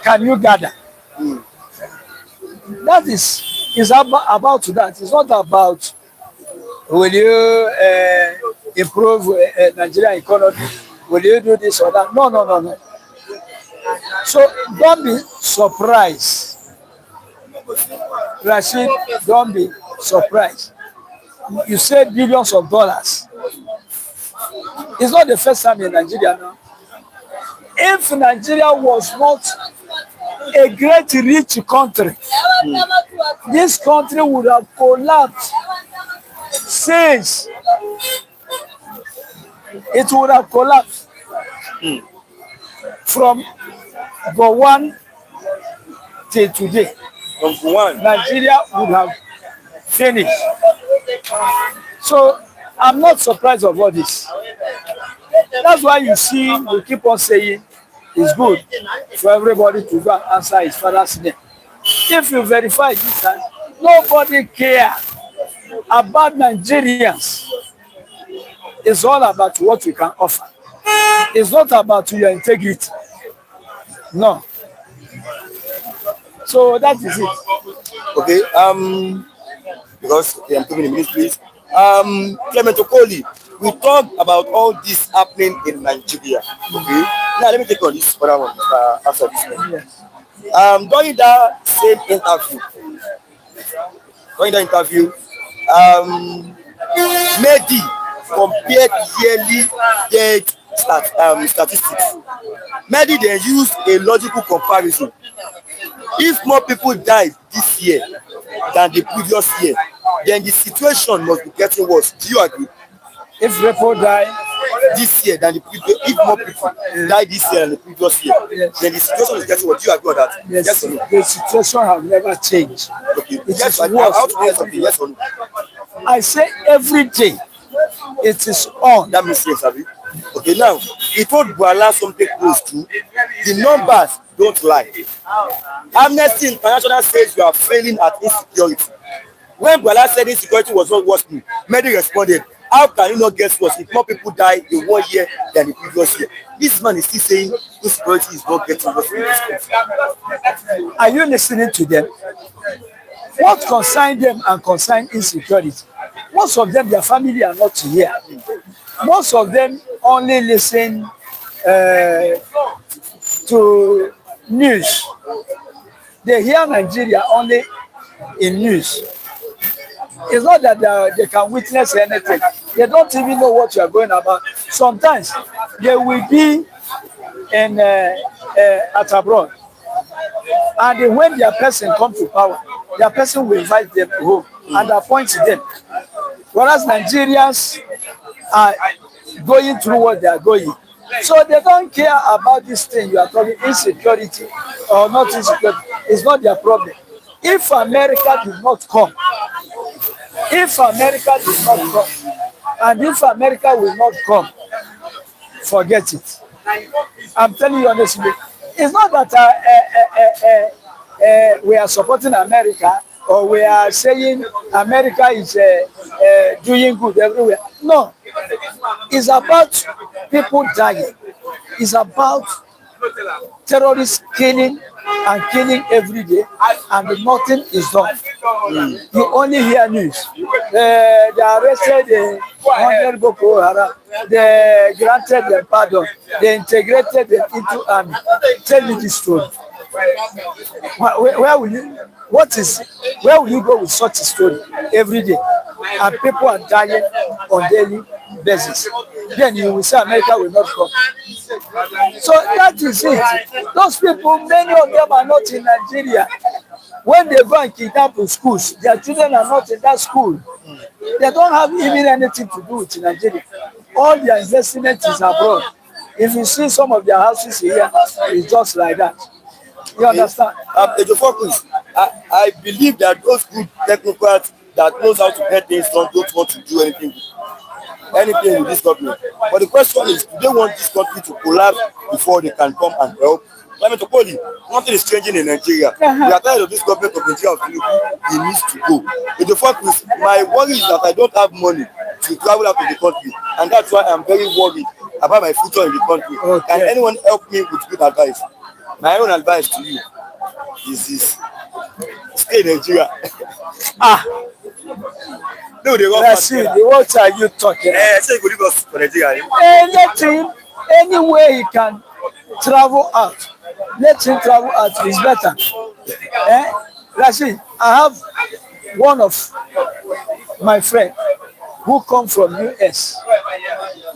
can you gather? That is about that. It's not about will you improve Nigerian economy? Will you do this or that? No, no, no, no. So don't be surprised. Rashid, don't be surprised. You said billions of dollars. It's not the first time in Nigeria now. If Nigeria was not a great rich country, this country would have collapsed since. It would have collapsed from Gowon till today. From Gowon, Nigeria would have finished. So I'm not surprised of all this. That's why you see we keep on saying it's good for everybody to go and answer his father's name. If you verify this time, nobody cares about Nigerians. It's all about what you can offer. It's not about your integrity. No. So that is it. Okay, because I'm 2 minutes, please. Clement Okoli, we talk about all this happening in Nigeria. Okay, now let me take on this other one after this one. Yes. During that same interview, Mehdi compared yearly death statistics. Mehdi then used a logical comparison. If more people died this year than the previous year, then the situation must be getting worse. Do you agree? If people die this year than the previous, if more people die this year than the previous year, yes, then the situation is getting worse. Do you agree on that? yes, Yes or no? the situation has never changed. Okay. It Yes, is I worse. have to hear something. Yes or no? I say every day it is on. That makes sense, Abi. Okay, now he told Bwala something close to the numbers don't lie. Amnesty International says you are failing at insecurity. When Bwala said insecurity was not worsening, Mehdi responded, how can you not get worse if more people die in 1 year than the previous year? This man is still saying insecurity is not getting worse in this country. Are you listening to them? What concern them and concern insecurity? Most of them, their family are not here. Most of them only listen to news. They hear Nigeria only in news. It's not that they can witness anything. They don't even know what you are going about. Sometimes they will be in at abroad, and when their person comes to power, their person will invite them home and appoint them. Whereas Nigerians are going through what they are going. So they don't care about this thing you are talking, insecurity or not insecurity. It's not their problem. If America did not come, and if America will not come, forget it. I'm telling you honestly. It's not that we are supporting America or we are saying America is doing good everywhere. No, it's about people dying. It's about terrorists killing and killing every day, and nothing is done. You only hear news. They arrested 100 Boko Haram. They granted them pardon. They integrated them into army. Tell me this story. Where will you? Where will you go with such a story every day? And people are dying on daily basis. Then you will say America will not come. So that is it. Those people, many of them are not in Nigeria. When they go and kidnap in schools, their children are not in that school. They don't have even anything to do with Nigeria. All their investment is abroad. If you see some of their houses here, it's just like that. You understand? I believe that those good technocrats that knows how to get things done don't want to do anything with this government. But the question is, do they want this country to collapse before they can come and help? I mean, to call it, nothing is changing in Nigeria. We are tired of this government of Nigeria of Tinubu. He needs to go. But the fact is, my worry is that I don't have money to travel out of the country, and that's why I'm very worried about my future in the country. Okay. Can anyone help me with good advice? My own advice to you is this: stay in Nigeria. No, they let's see. What are you talking about? I say you leave us for Nigeria. Let him, anywhere he can travel out. Let him travel out. It's better. Let's see. I have one of my friend who come from US.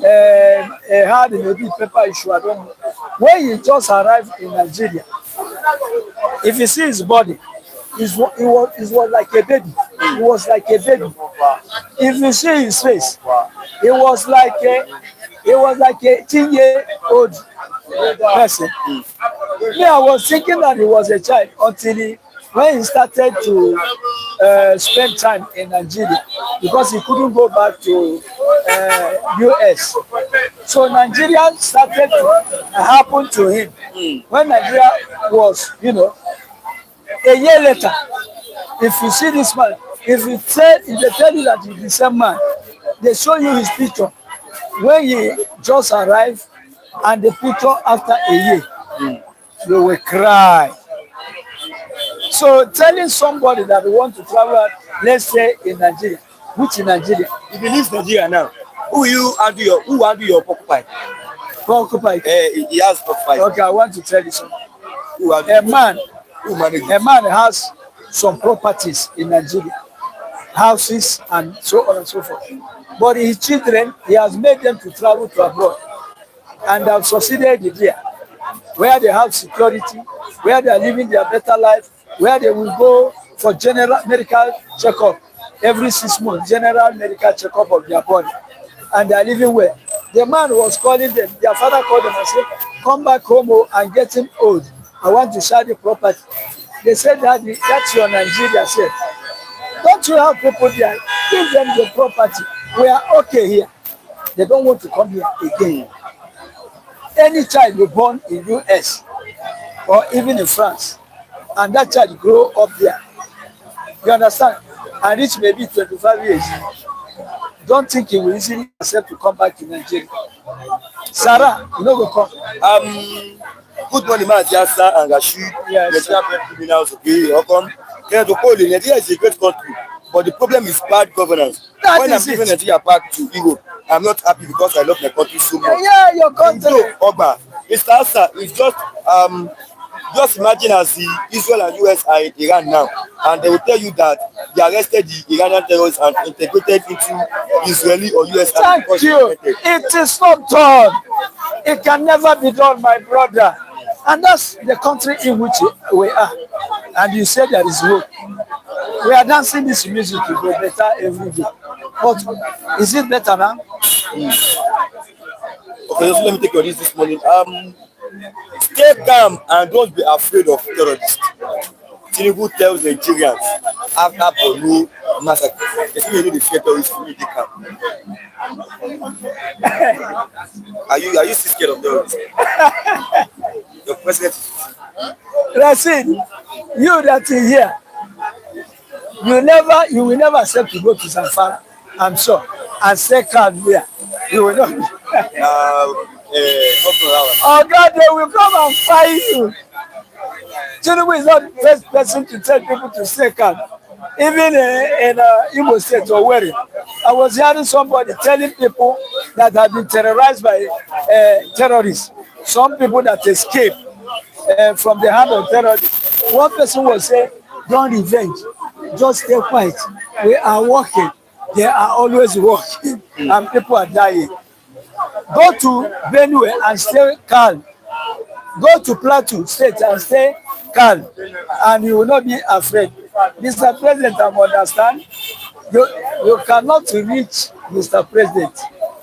Had maybe paper issue. I don't know. When he just arrived in Nigeria, if you see his body, it was like a baby. It was like a baby. If you see his face, it was like a 10-year-old person. Me, I was thinking that he was a child until when he started to spend time in Nigeria, because he couldn't go back to US. So Nigeria started to happen to him when Nigeria was, a year later. If you see this man, if they tell you that he's the same man, they show you his picture when he just arrived and the picture after a year, you will cry. So telling somebody that we want to travel, let's say in Nigeria, which in Nigeria? If you leave Nigeria now, who handle your pocket pie? Pocket He has pocket pie. Okay, I want to tell you something. A man has some properties in Nigeria, houses and so on and so forth. But his children, he has made them to travel to abroad and have succeeded there, where they have security, where they are living their better life, where they will go for general medical checkup every 6 months, general medical checkup of their body, and they are living well. The man was calling them, their father called them and said, come back home and getting old. I want to share the property. They said, Daddy, that's your Nigeria. Said, don't you have people there? Give them the property. We are okay here. They don't want to come here again. Any child you born in US or even in France, and that child grow up there, you understand, and reach maybe 25 years, don't think he will easily accept to come back to Nigeria. Sarah, you know, go come. Good morning, Yasa and Rashid. Yes. Nigerian criminals, okay, welcome. Nigeria is a great country, but the problem is bad governance. When I'm giving Nigeria back to Europe, I'm not happy because I love my country so much. Yeah, your country. Ogba, Mr. Asa is just imagine as the Israel and US are in Iran now, and they will tell you that they arrested the Iranian terrorists and integrated into Israeli or US. Thank you. It is not done. It can never be done, my brother. And that's the country in which we are. And you said there is hope. We are dancing this music to go better every day. But is it better now? Okay, so let me take your list this morning. Stay calm and don't be afraid of terrorists. Tinubu tells Nigerians after Bwala massacre, if you need the fear terrorists, you need to calm. Are you still scared of terrorists? Your president. Listen, you that is here, you will never accept to go to Zamfara, I'm sure, and stay calm there. You will not. Oh God, they will come and fight you. Tinubu is not the first person to tell people to stay calm. Even in Imo State or where I was hearing somebody telling people that have been terrorized by terrorists. Some people that escaped from the hand of terrorists. One person was saying, "Don't revenge, just stay quiet. We are working. They are always working, and people are dying. Go to Benue and stay calm. Go to Plateau State and stay calm, and you will not be afraid." Mr. President, I understand. You cannot reach Mr. President.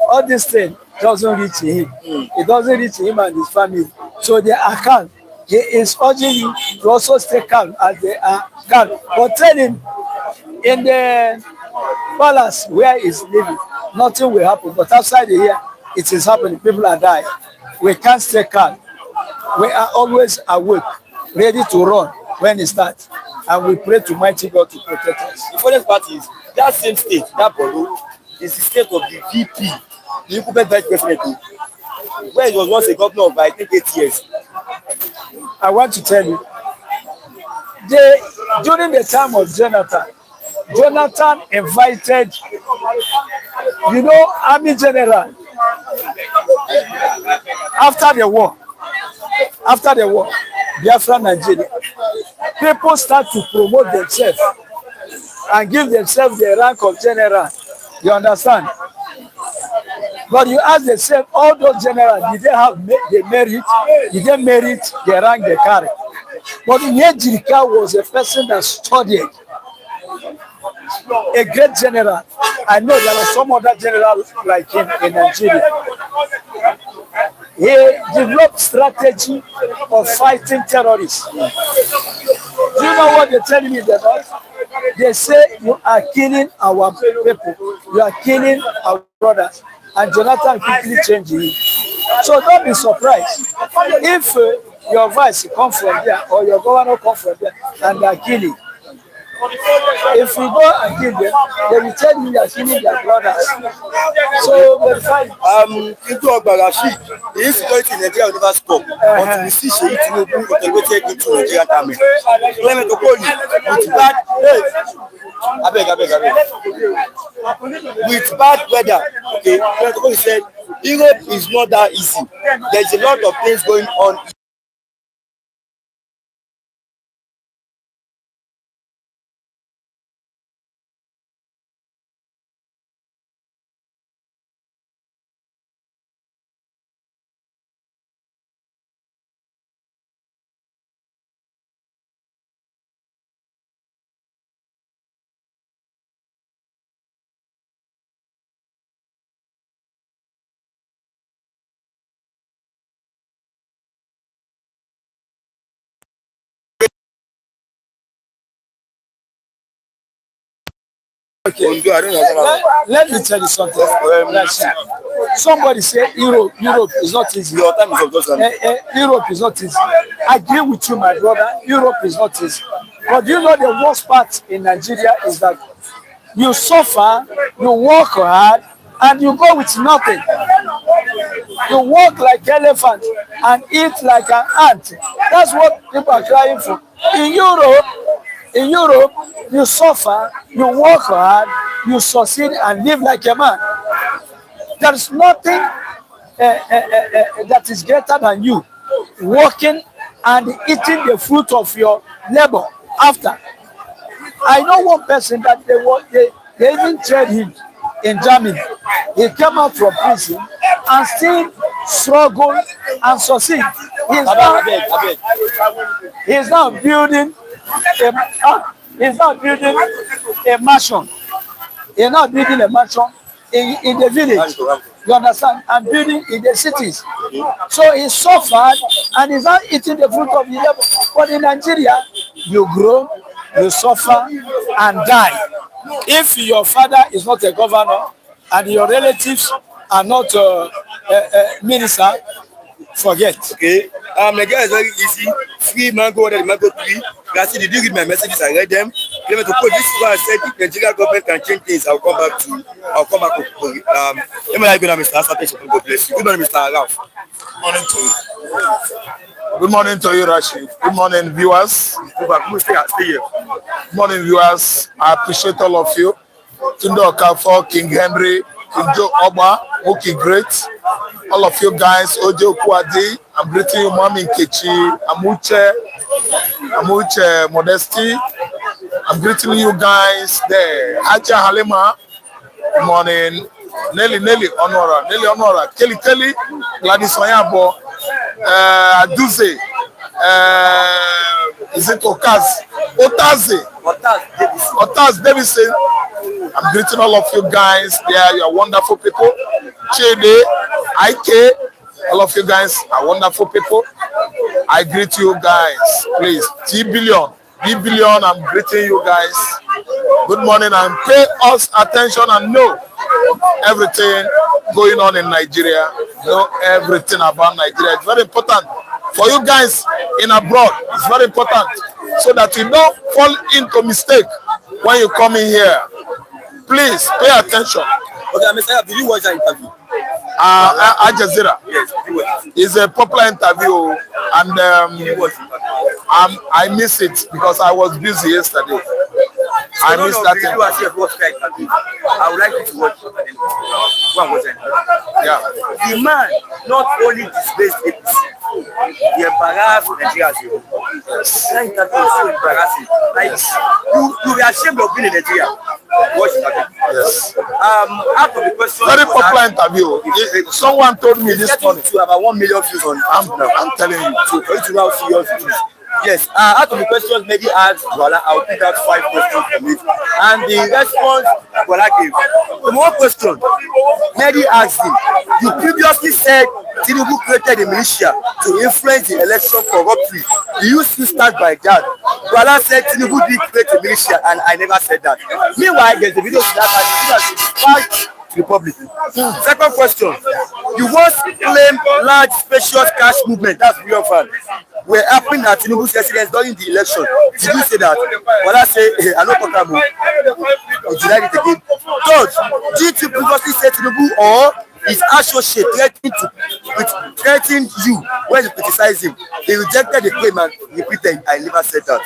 All this thing doesn't reach him. It doesn't reach him and his family. So they are calm. He is urging you to also stay calm as they are calm. But tell him in the palace where he's living, nothing will happen. But outside here, it is happening. People are dying. We can't stay calm. We are always awake, ready to run when it starts. And we pray to mighty God to protect us. The funniest part is that same state, that Bwala, is the state of the VP, the incumbent vice president, where he was once a governor of I think 8 years. I want to tell you, during the time of Jonathan invited, Army General after the war, Biafra Nigeria, people start to promote themselves and give themselves the rank of general. You understand? But you ask yourself, all those generals, did they have the merit? Did they merit the rank they carry? But Nyejirika was a person that studied, a great general. I know there are some other generals like him in Nigeria. He developed strategy of fighting terrorists. Do you know what they're telling me about? They say you are killing our people, you are killing our brothers, and Jonathan quickly changed it. So don't be surprised if your vice comes from there or your governor comes from there and they are killing. If we go and kill them, they will tell you they are killing their brothers. So verify. Into Rashid, the insecurity in Nigeria will never stop until we see Sheikh Tinubu integrated into Nigerian army. Clement Okoli, with bad weather, okay, Clement Okoli said Europe is not that easy. There's a lot of things going on. Okay. Let me tell you something. Somebody say Europe is not easy. Your time is up. Europe is not easy. I agree with you, my brother. Europe is not easy. But you know the worst part in Nigeria is that you suffer, you work hard, and you go with nothing. You walk like elephant and eat like an ant. That's what people are crying for. In Europe, you suffer, you work hard, you succeed and live like a man. There is nothing that is greater than you working and eating the fruit of your labor after. I know one person that they even tried him in Germany. He came out from prison and still struggle and succeed. He's now building a mansion. He's not building a mansion in the village. You understand? And building in the cities. So he suffered and he's not eating the fruit of his labor. But in Nigeria, you grow, you suffer and die. If your father is not a governor and your relatives are not minister, forget. Okay. Nigeria is very easy. Free mango water, the mango tree. Did you read my messages? I read them. Let me to quote, this is why I said if Nigeria government can change things, I'll come back. Let me like you now, Mr. Asante. God bless you. Good morning, Mr. Ralph. Morning to you. Good morning to you, Rashid. Good morning, viewers. Stay here. Good morning, viewers. I appreciate all of you. Tunde Okafor, King Henry, King Joe Oba, Muki Great, all of you guys, Ojo Kwadi, I'm greeting you, Mami Nkechi, Amuche, Modesty, I'm greeting you guys there, Aja Halima, good morning, Nelly Honora, Kelly, Gladys Oyabo, Aduze, is it Otaz Davison. I'm greeting all of you guys there. You are wonderful people. Chede, IK, all of you guys are wonderful people. I greet you guys. Please, B billion, I'm greeting you guys. Good morning and pay us attention and know everything going on in Nigeria. Know everything about Nigeria. It's very important for you guys in abroad. It's very important so that you don't fall into mistake when you come in here. Please pay attention. Okay, Mr. Did you watch that interview? Al Jazeera. Yes, It's a popular interview, and I miss it because I was busy yesterday. I missed that interview. I would like you to watch one was it? Yeah. The man not only disgraced APC, he embarrassed Nigeria. That interview was so embarrassing. Like you were ashamed of being in Nigeria. Watch it again. Yes. Out of the question, Very popular interview. Someone told me this morning. To about 1 million views on. I'm telling you. So for you to know how serious it is. Yes, out of the questions maybe asked Bwala, I'll pick out 5 questions from it. And the response Bwala gave. The more question, Mehdi asked him, you previously said Tinubu created a militia to influence the election corruptly. Do you still stand by that? Bwala said Tinubu did create a militia and I never said that. Meanwhile, there's a video to that the public. Second question, you once claimed large spacious cash movement, that's real fun, were happening at Tinubu's residence during the election. Did you say that? Well, I say, hey, I know Pokamu. You denied it again. Third, did you previously say Tinubu or his associate threatened you when you criticize him? He rejected the claim and repeated, I never said that.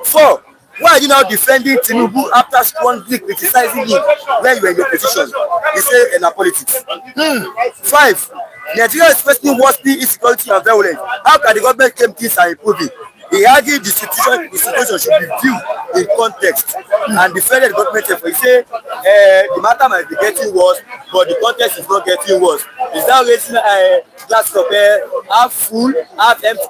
4, why are you now defending Tinubu after strongly criticizing him when you were in your position? He said in politics. 5, Nigeria is facing worsening insecurity and violence. How can the government claim things are improving? He argued the situation should be viewed in context and defended the government. He said the matter might be getting worse, but the context is not getting worse. Is that raising glass of half full, half empty?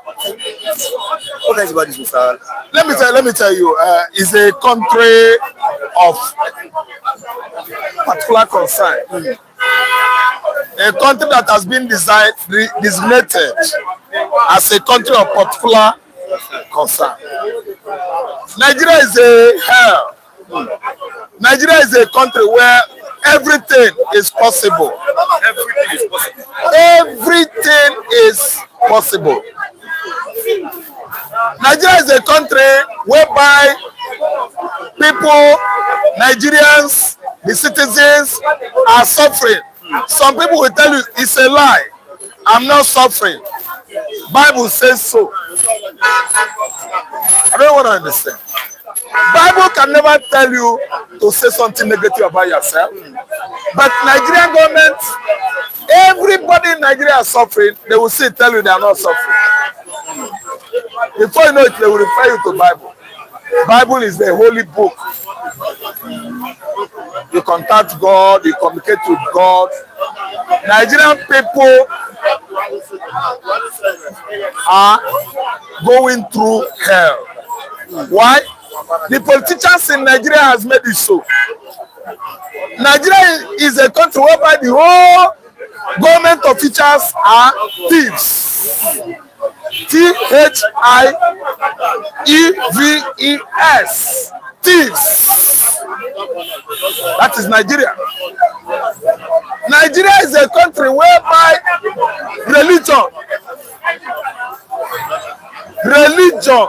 What is about this, Mr. Let me tell you, it's a country of particular concern. A country that has been designated as a country of particular concern. Nigeria is a hell. Nigeria is a country where everything is possible. Everything is possible. Nigeria is a country whereby people, Nigerians, the citizens are suffering. Some people will tell you it's a lie. I'm not suffering. Bible says so. I don't want to understand. Bible can never tell you to say something negative about yourself. But Nigerian government, everybody in Nigeria is suffering. They will still tell you they are not suffering. Before you know it, they will refer you to Bible. Bible is the holy book. You contact God, you communicate with God. Nigerian people are going through hell. Why? The politicians in Nigeria has made it so. Nigeria is a country whereby the whole government officials are thieves. Thieves. Thieves. That is Nigeria. Nigeria is a country whereby religion, religion,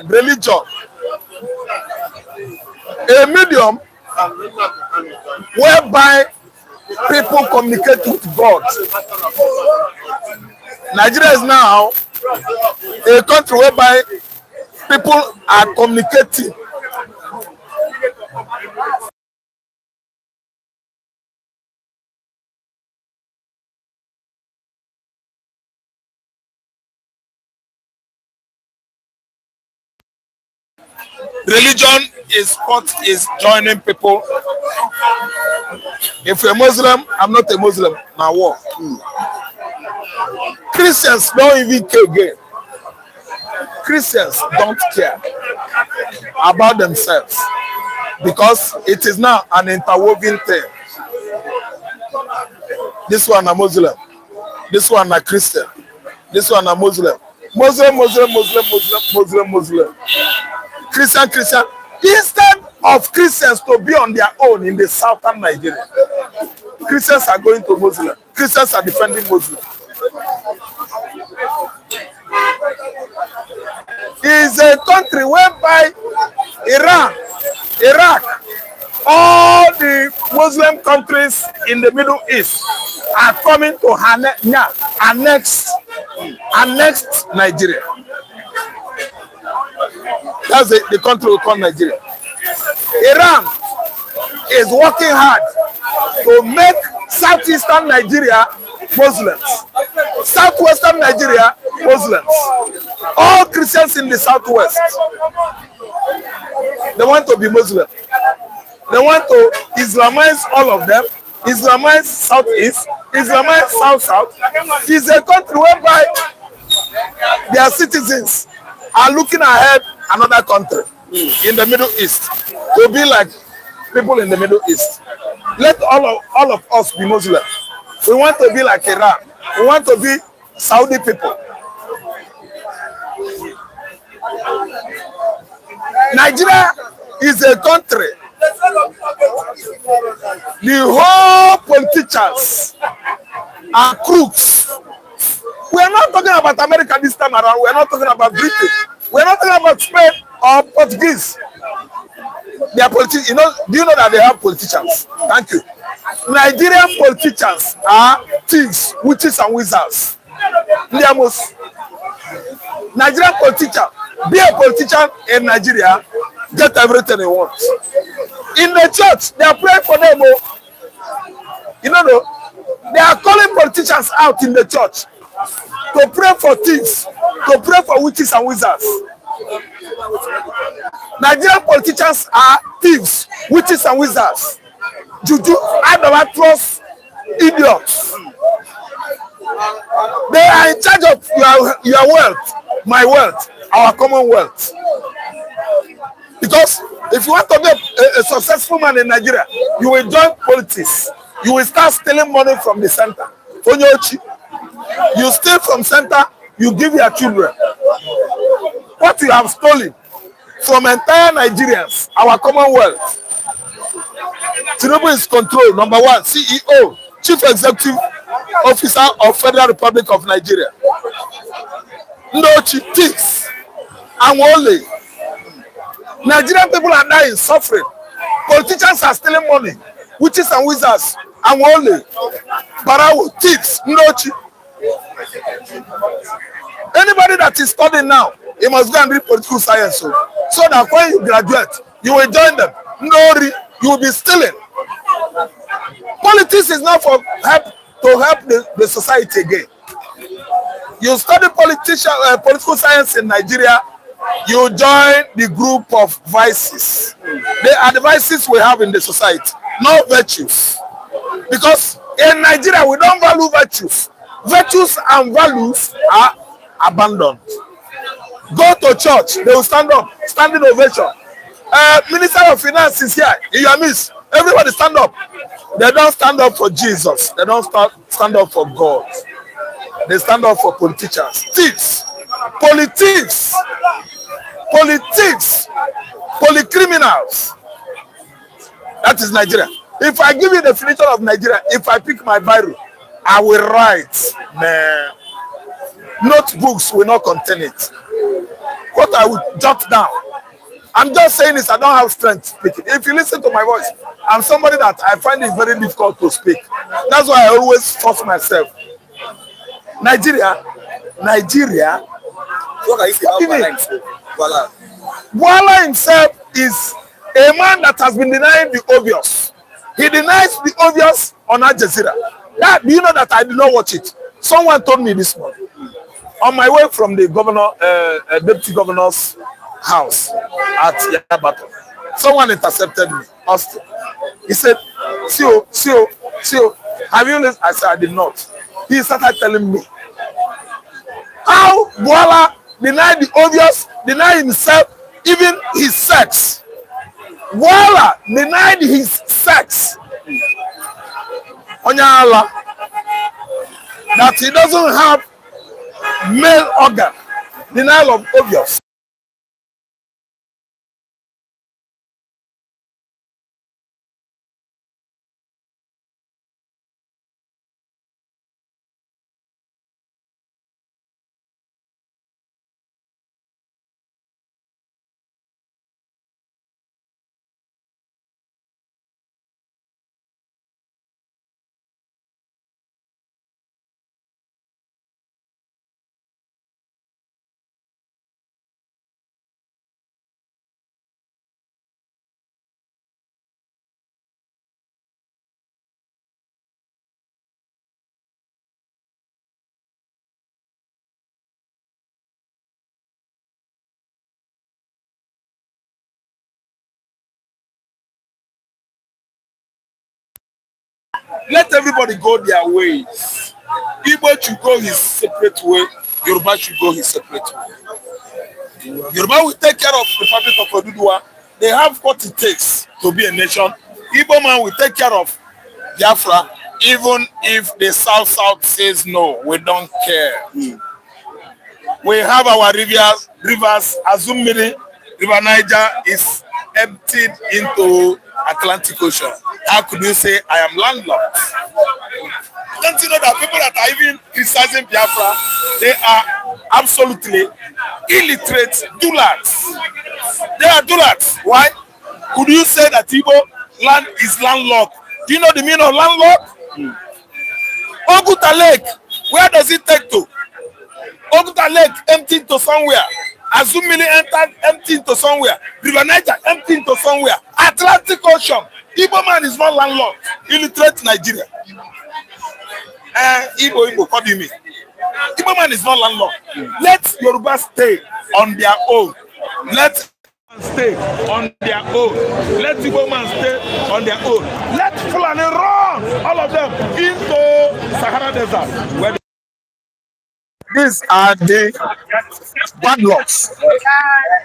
religion, a medium whereby people communicate with God. Nigeria is now a country whereby people are communicating. Religion is what is joining people. If you're a Muslim, I'm not a Muslim. Now what? Christians don't even care again. Christians don't care about themselves because it is now an interwoven thing. This one a Muslim, this one a Christian, this one a Muslim. Muslim. Christian. Instead of Christians to be on their own in the southern Nigeria, Christians are going to Muslim. Christians are defending Muslim. It's a country whereby Iran, Iraq, all the Muslim countries in the Middle East are coming to annex Nigeria. That's the country we call Nigeria. Iran is working hard to make southeastern Nigeria Muslims, southwestern Nigeria Muslims, all Christians in the southwest. They want to be Muslim. They want to Islamize all of them, Islamize southeast, Islamize south. It's a country whereby their citizens are looking ahead another country in the Middle East to be like people in the Middle East. Let all of us be Muslim. We want to be like Iran. We want to be Saudi people. Nigeria is a country. The whole politicians are crooks. We are not talking about America this time around. We are not talking about Britain. We are not talking about Spain or Portuguese. They are politicians. You know, do you know that they have politicians? Thank you. Nigerian politicians are thieves, witches, and wizards. They are most Nigerian politician. Be a politician in Nigeria, get everything you want. In the church, they are praying for them. You know, they are calling politicians out in the church to pray for thieves, to pray for witches and wizards. Nigerian politicians are thieves, witches and wizards, juju, idolatrous idiots. They are in charge of your wealth, my wealth, our common wealth. Because if you want to be a successful man in Nigeria, you will join politics. You will start stealing money from the center. You steal from center, you give your children. What you have stolen from entire Nigerians, our commonwealth. Tinubu is control, number one, CEO, Chief Executive Officer of Federal Republic of Nigeria. Ndochi thieves and only. Nigerian people are dying, suffering. Politicians are stealing money, witches and wizards, and only. Barawo, thieves, Ndochi. Anybody that is studying now, he must go and read political science so that when you graduate, you will join them. No, you will be stealing. Politics is not for help to help the society again. You study political science in Nigeria, you join the group of vices. They are the vices we have in the society, no virtues. Because in Nigeria, we don't value virtues. Virtues and values are abandoned. Go to church, they will stand up, standing ovation. Minister of Finance is here, in your midst. Everybody stand up. They don't stand up for Jesus. They don't stand up for God. They stand up for politicians. Thieves. Politics. politics, polycriminals. That is Nigeria. If I give you the definition of Nigeria, if I pick my Bible, I will write. Man, notebooks will not contain it. What I will jot down. I'm just saying this, I don't have strength to speak it. If you listen to my voice, I'm somebody that I find it very difficult to speak. That's why I always force myself. Nigeria. What are you saying? Bwala himself is a man that has been denying the obvious. He denies the obvious on Al Jazeera. That, do you know that I did not watch it? Someone told me this morning. On my way from the deputy governor's house at Yabato, someone intercepted me. Austin. He said, CEO, have you listened? I said, I did not. He started telling me how Bwala denied the obvious, denied himself, even his sex. Bwala denied his sex. Onyala, that he doesn't have male organ. Denial of obvious. Let everybody go their ways. Igbo should go his separate way. Yoruba should go his separate way. Yoruba will take care of the Republic of Oduduwa. They have what it takes to be a nation. Igbo man will take care of Biafra, even if the South says no. We don't care. We have our rivers. Azumiri, River Niger is emptied into Atlantic Ocean. How could you say I am landlocked? Don't you know that people that are even criticizing Biafra, they are absolutely illiterate dullards. They are dullards. Why? Could you say that Igbo land is landlocked? Do you know the meaning of landlocked? Oguta Lake, where does it take to? Oguta Lake emptied to somewhere. Azumili entered empty to somewhere. River Niger empty to somewhere. Atlantic Ocean. Igbo man is not landlocked. Illiterate Nigeria. Igbo, what do you mean? Igbo man is not landlocked. Let Yoruba stay on their own. Let stay on their own. Let Igbo man stay on their own. Let Fulani run, all of them, into Sahara Desert. Where these are the bad lucks.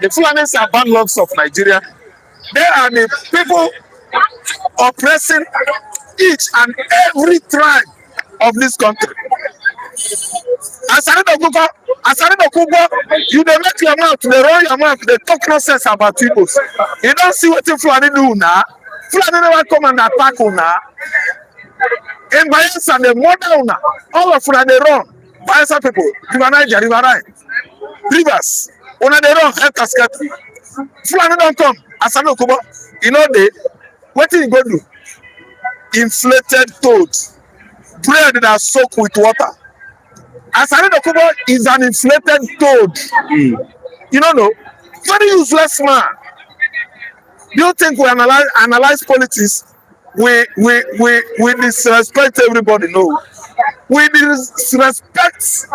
The Fulanis are bad lucks of Nigeria. They are the people oppressing each and every tribe of this country. Asari Dokubo, you dey make your mouth, they roll your mouth, they talk nonsense about people. You don't see what Fulani do now. Fulani never come and attack una. In Bayelsa, they murder una. All of una they run. Bayelsa people, River Niger, River Rhine, rivers, una they run, head casket. Fulani don't come. Asari Dokubo, you know what you go do? Inflated toad, bread that soak with water. Asari Dokubo is an inflated toad. You don't know? Very useless man. Do you think we analyze politics? We disrespect everybody? No. We disrespect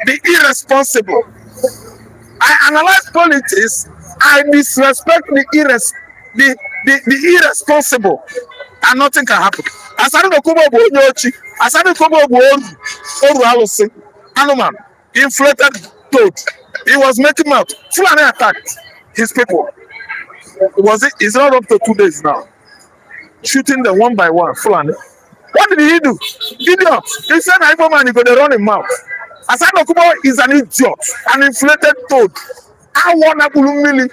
the irresponsible. I analyze politics. I disrespect the irresponsible, and nothing can happen. Asari Dokubo bo onyochi. Asari Dokubo bo oru alusi. Anoman, inflated toad. He was making mouth. Fulani attacked his people. It's not up to 2 days now. Shooting them one by one. Fulani. What did he do? Idiot. He said, "Igbo man, you go to run him mouth." Asari Dokubo is an idiot, an inflated toad. Awọ na bulu mmiri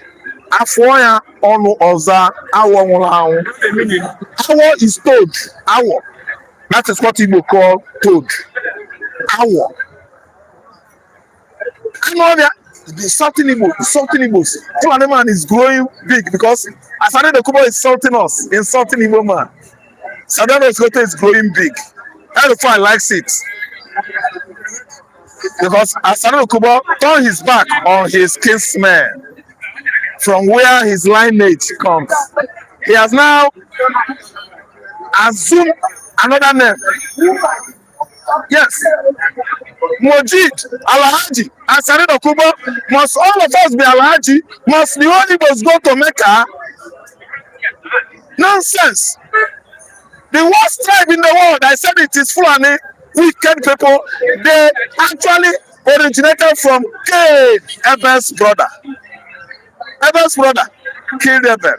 afọ ya ọnụ ọza awọ nwụrụ anwụ. Awọ is toad. Awọ. That is what Igbo call toad. Awọ. Another insulting Igbos. Fulani man is growing big because Asare Dokubo is insulting us, insulting Igbo man. Sadano Sokoto is growing big. Everyone likes it. Because Asare Dokubo turned his back on his kinsmen from where his lineage comes. He has now assumed another name. Yes. Mojid, Alhaji, Asare Dokubo, must all of us be Alhaji? Must the only Igbos go to Mecca? Nonsense. The worst tribe in the world, I said it is Fulani, wicked people. They actually originated from Cain, Abel's brother. Abel's brother killed Abel.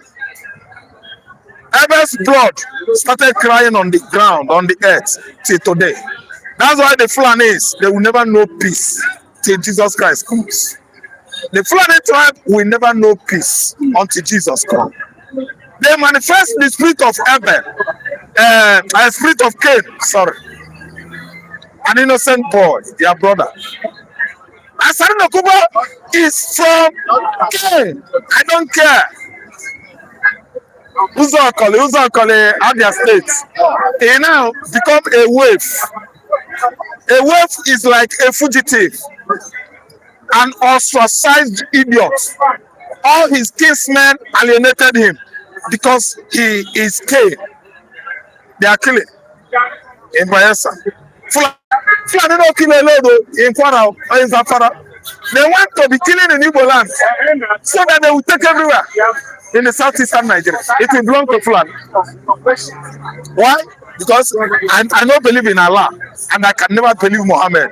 Abel's blood started crying on the ground, on the earth, till today. That's why the Fulanis, they will never know peace till Jesus Christ comes. The Fulani tribe will never know peace until Jesus comes. They manifest the spirit of Abel, a spirit of Cain, sorry. An innocent boy, their brother. Asare Dokubo is from Cain. I don't care. Uzokole, Abia State. He now become a waif. A waif is like a fugitive, an ostracized idiot. All his kinsmen alienated him because he is Cain. They are killing in Bayelsa. Fulani don't kill a lot in Kwara or in Zamfara. They want to be killing in Igbo land so that they will take everywhere in the southeastern Nigeria. It will belong to Fulani. Why? Because I don't believe in Allah and I can never believe Muhammad.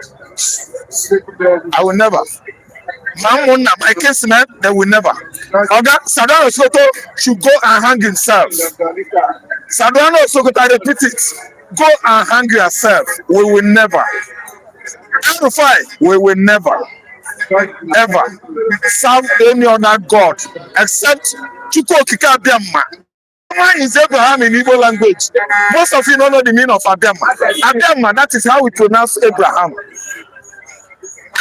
I will never. My kinsmen, they will never. Sadano Sokoto should go and hang himself. Sadano Sokoto, I repeat it. Go and hang yourself. We will never. We will never, ever serve any other God except Chukwu Okike Abiama. Abiama is Abraham in Igbo language. Most of you don't know the meaning of Abiama. Abiama, that is how we pronounce Abraham.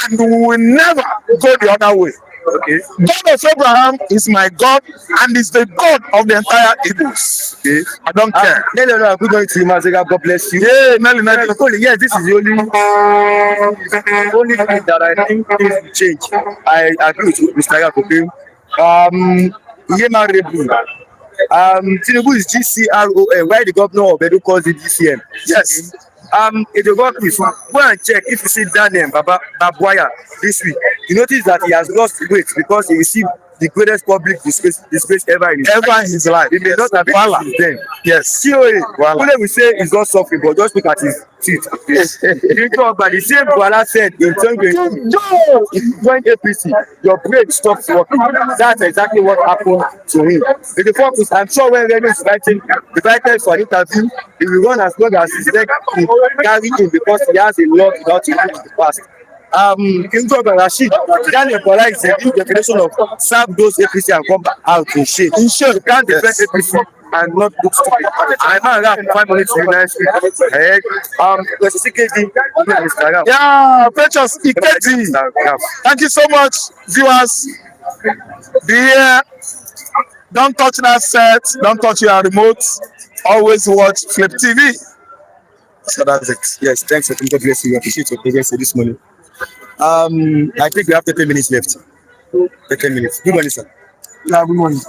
And we will never go the other way. Okay. God of Abraham is my God and is the God of the entire Igbos. Okay. I don't care. No, good morning to you, Mazega. God bless you. Yeah, yes, this is the only thing that I think needs to change. I agree with Mr. Yakobe. Yema Rebu. Tinubu is GCRON. Why the governor of Edo calls it GCM? Yes. If you go and check, if you see Daniel Bwala this week, you notice that he has lost weight because he received the greatest public disgrace ever in his life. He may not have been then. Yes. COA, we say he's not suffering, but just look at his teeth. But the same Bwala said in 2022, if you join APC, your brain stops working. That's exactly what happened to him. With the focus, I'm sure when Remy is invited for an interview, he will run as long as his leg can carry him because he has a lot without him in the past. Rashid, Daniel Bwala is a new definition of serve those APC and come out in shape. In short, you can't defend APC and not look stupid. I'm not around 5 minutes to there's a CKD on Instagram. Yeah, Precious Iketi. Thank you so much, viewers. Be here. Don't touch that set. Don't touch your remote. Always watch Flip TV. So that's it. Yes, thanks for God bless you. We appreciate your progress this morning. I think we have 30 minutes left. 30 minutes. Good morning, sir. Yeah, good morning.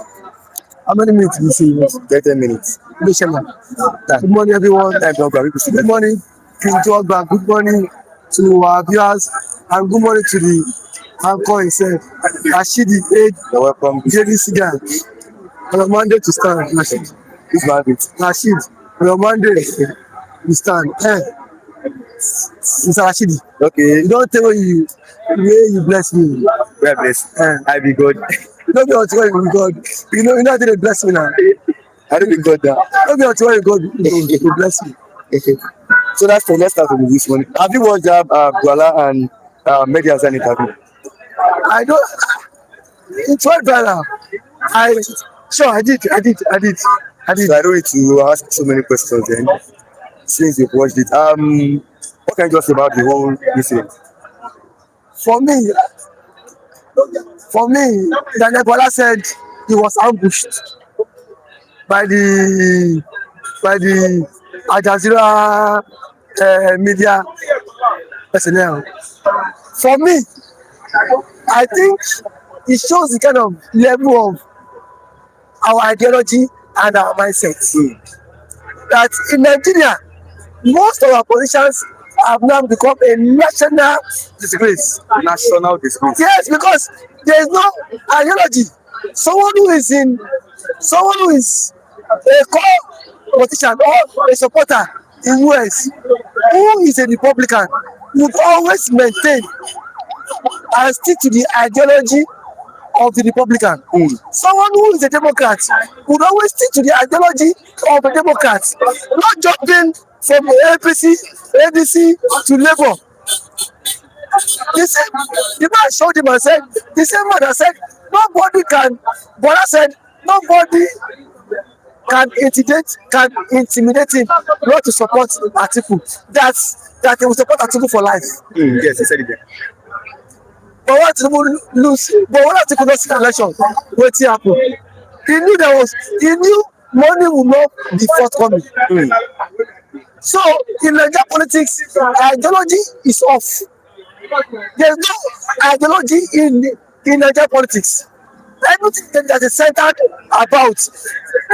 How many minutes do you see? 30 minutes. Good morning, everyone. Good morning, King George Bank. Good morning to our viewers, and good morning to the anchor himself, Rashidi Aid. You're welcome. Jerry Sigan. On a Monday to stand, Rashid. This man is Rashid. On a Monday, we stand. Mr. Rashidi. Okay. You don't tell you bless me. Well blessed. I be good. You don't be until you God. You know how to bless me now. I don't be good now. Don't be until you God will bless me. Okay. So that's for let's start with this one. Have you watched Bwala and Media's interview? I don't. It went viral. I sure I did. So I don't need to ask so many questions then, since you've watched it. What can you just say about the whole incident? For me, Daniel Bola said he was ambushed by the Al Jazeera media personnel. For me, I think it shows the kind of level of our ideology and our mindset. That in Nigeria, most of our politicians have now become a national disgrace. National disgrace. Yes, because there is no ideology. Someone who is a core politician or a supporter in US, who is a Republican, would always maintain and stick to the ideology of the Republican. Someone who is a Democrat would always stick to the ideology of a Democrat, not jumping from APC, ADC to Labour. The man showed him and said, the same man that said, Bola said, nobody can intimidate him not to support Atiku. That he will support Atiku for life. Yes, he said it there. But what Tinubu lose? But when Atiku lost the election, wetin happen? He knew money would not be forthcoming. So in Nigerian politics, ideology is off. There's no ideology in Nigerian politics. Everything that is centered about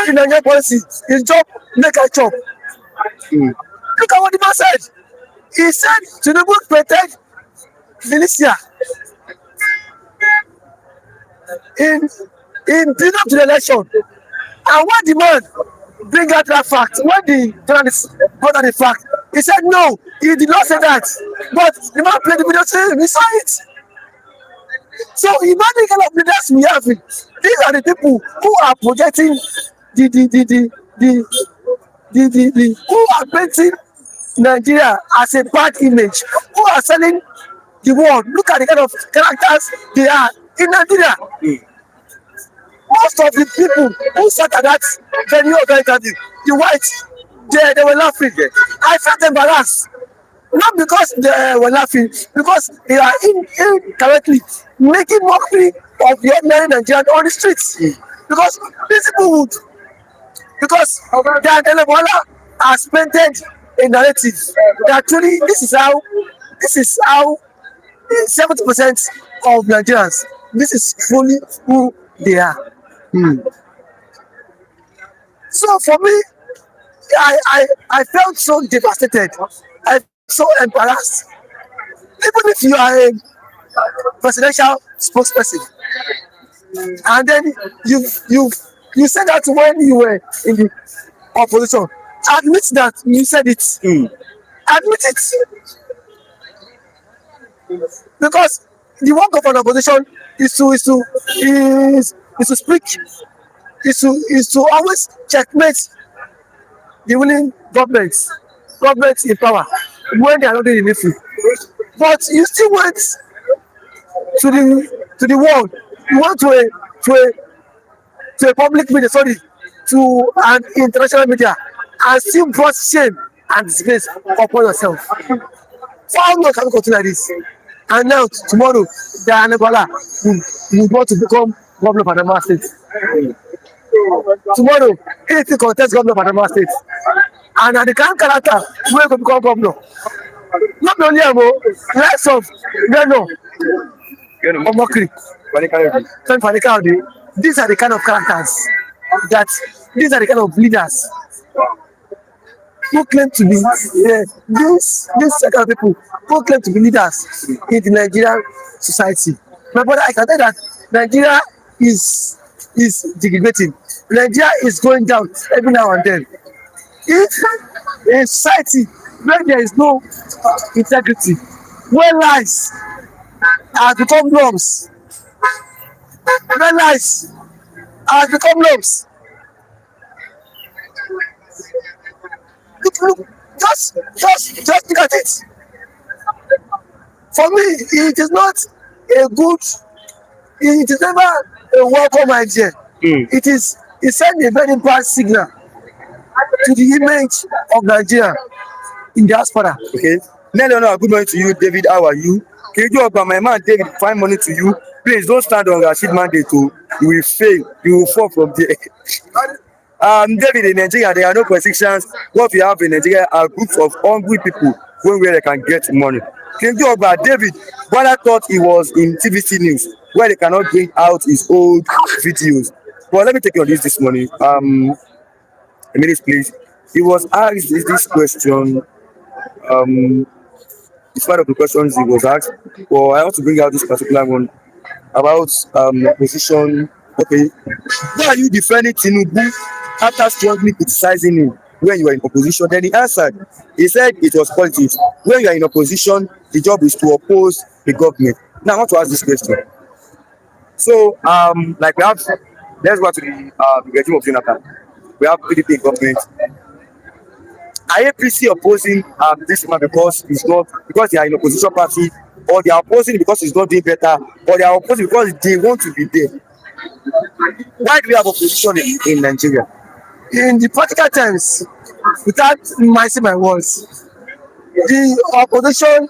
in Nigerian policy is job, make a chop. Look at what the man said. He said Tinubu created militia in build up to the election. And when the man bring out that fact, when the journalist brought out the fact, he said no, he did not say that. But the man played the video saying he saw it. So imagine the kind of leaders we have. These are the people who are projecting who are painting Nigeria as a bad image, who are selling the world. Look at the kind of characters they are in Nigeria. Most of the people who sat at that venue of the interview, the whites, they were laughing. I felt embarrassed. Not because they were laughing, because they are incorrectly making mockery of the ordinary Nigerian on the streets. Because these people would, because Daniel Bwala has painted a narrative that truly this is how 70% of Nigerians, this is fully who they are. So for me, I felt so devastated. I felt so embarrassed. Even if you are a presidential spokesperson, and then you said that when you were in the opposition, admit that you said it. Admit it. Because the work of an opposition is to speak, is to always checkmate the winning government in power when they are not doing anything. But you still went to the world. You went to a public media, to an international media, and still brought shame and disgrace upon yourself. For how long can we continue like this? And now tomorrow, Daniel Bwala will want to become governor of Adamawa State. Tomorrow, if he contests governor of Adamawa State, and at the kind of character wey go become governor, not only am less of Gano Omokri, Fani Kayode. These are the kind of characters these are the kind of leaders who claim to be these kind of people who claim to be leaders in the Nigerian society. My brother, I can tell that Nigeria is degradating. Nigeria is going down every now and then. If a society where there is no integrity, where lies has become norms, look, just look at it. For me, it is not a good it is never a welcome idea. It sent a very bad signal to the image of Nigeria in diaspora. Okay. Nelly, good morning to you, David. How are you? Keju Ogba, my man David, fine morning to you. Please don't stand on Rashid mandate. You will fail. You will fall from there. David, in Nigeria, there are no restrictions. What we have in Nigeria are groups of hungry people going where they can get money. Keju Ogba, David, Bwala thought he was in TVC News, where they cannot bring out his old videos. But let me take you on this morning. A minute, please. He was asked this question. It's part of the questions he was asked. Well, I want to bring out this particular one about opposition. Okay, why are you defending Tinubu after strongly criticizing him when you were in opposition? Then he answered. He said it was politics. When you are in opposition, the job is to oppose the government. Now I want to ask this question. So, like we have, let's go to the regime of Jonathan. We have PDP government. Are APC opposing this man because they are in opposition party, or they are opposing because he's not doing better, or they are opposing because they want to be there? Why do we have opposition in Nigeria? In the practical terms, without minusing my words, the opposition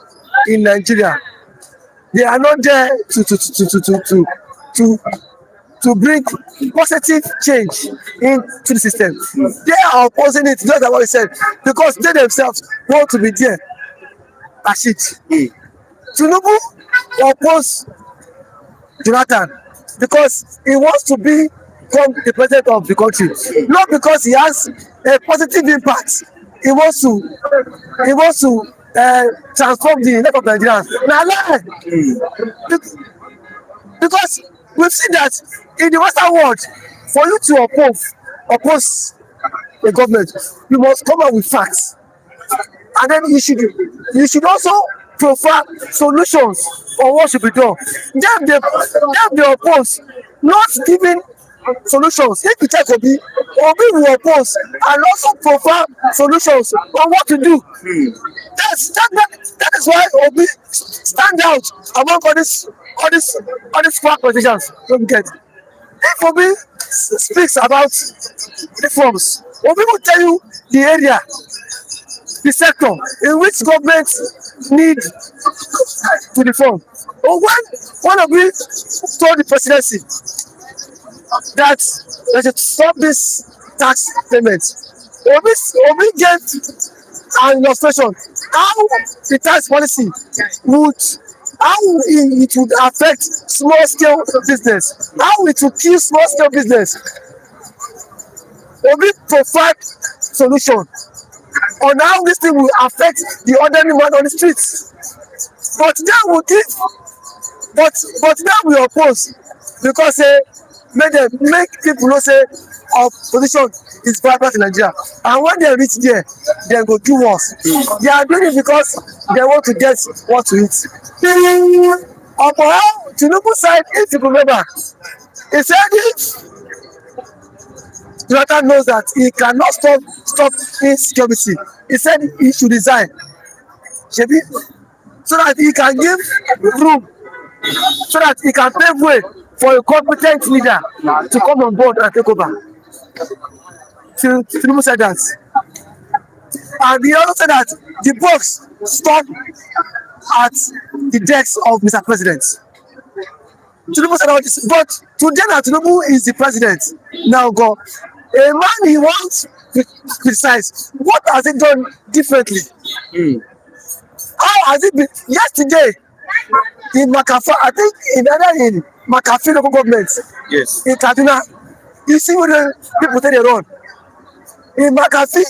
in Nigeria, they are not there to bring positive change into the system. They are opposing it, just like what we said, because they themselves want to be there. That's it. Tinubu oppose Jonathan because he wants to become the president of the country, not because he has a positive impact. He wants to transform the life of Nigerians. Now, because we've seen that in the Western world, for you to oppose the government, you must come up with facts, and then you should also provide solutions for what should be done. They oppose, not giving solutions. If you check Obi will oppose and also provide solutions on what to do. That is why Obi stand out among all these quack politicians. Don't get. If Obi speaks about reforms, Obi will tell you the area, the sector in which government need to reform. Or when Obi told the presidency that they should stop this tax payment, Obi gave an illustration how the tax policy would affect small scale business, how it would kill small scale business. Obi provide solution on how this thing will affect the ordinary man on the streets. But now we oppose because make people know say opposition is vibrant in Nigeria, and when they reach there, they go do worse. They are doing it because they want to get what to eat. On Tinubu side, if you remember, he said if Jonathan knows that he cannot stop insecurity, he said he should resign, Shebi, so that he can give room, so that he can pave way for a competent leader to come on board and take over. Tinubu said that. And he also said that the box stop at the desk of Mr. President. Tinubu said all this, but today now Tinubu is the president. Now go, a man he wants to criticize. What has he done differently? How has it been? Yesterday in Makafa, I think in Makafi local government, Yes. in Kaduna, you see what the people say they run. In Makafi,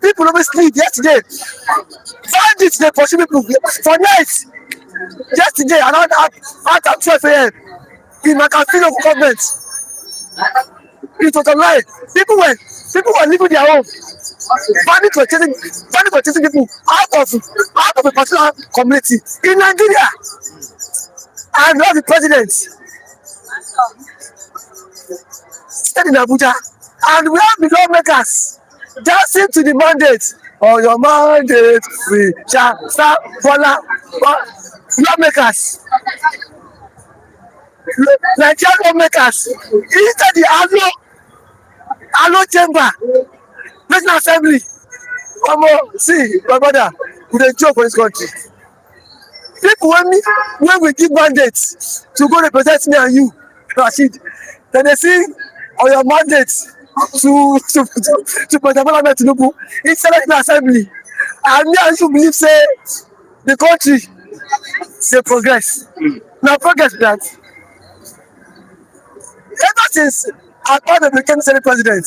people don't sleep yesterday. Bandits they pursue people for nights. Yesterday around at 12 a.m. in Makafi local government. It was a lie. People were leaving their home. Bandits were chasing people out of a particular community in Nigeria. And not the president stayed in Abuja, and we have the lawmakers dancing to the mandate. On your mandate, we shall start Bola. Lawmakers Nigerian lawmakers inside the Alo chamber, National Assembly. See, my brother, we dey joke for this country. People when we give mandates to go represent me and you, Rashid, then they see on your mandate to President Bola Ahmed Tinubu inside National Assembly. And me and you believe say the country dey progress. Na progress be that. Ever since Akpabio became Senate President,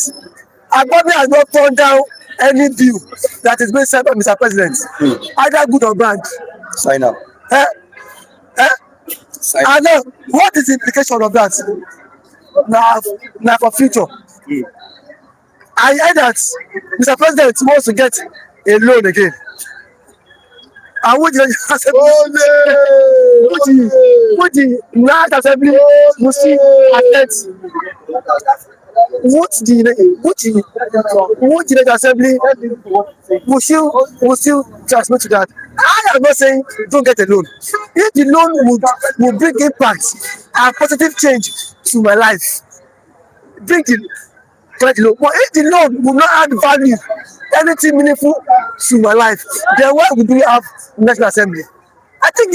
Akpabio has not turned down any bill that is being sent by Mr. President, either good or bad. Sign up. And now, what is the implication of that? Now for future. I heard that Mr. President wants to get a loan again. And would the National Assembly will see affect what the National Assembly will still transmit to that. I am not saying don't get a loan. If the loan would bring impact and positive change to my life, bring the collect the loan. But if the loan will not add value, anything meaningful to my life, then why would we have National Assembly? I think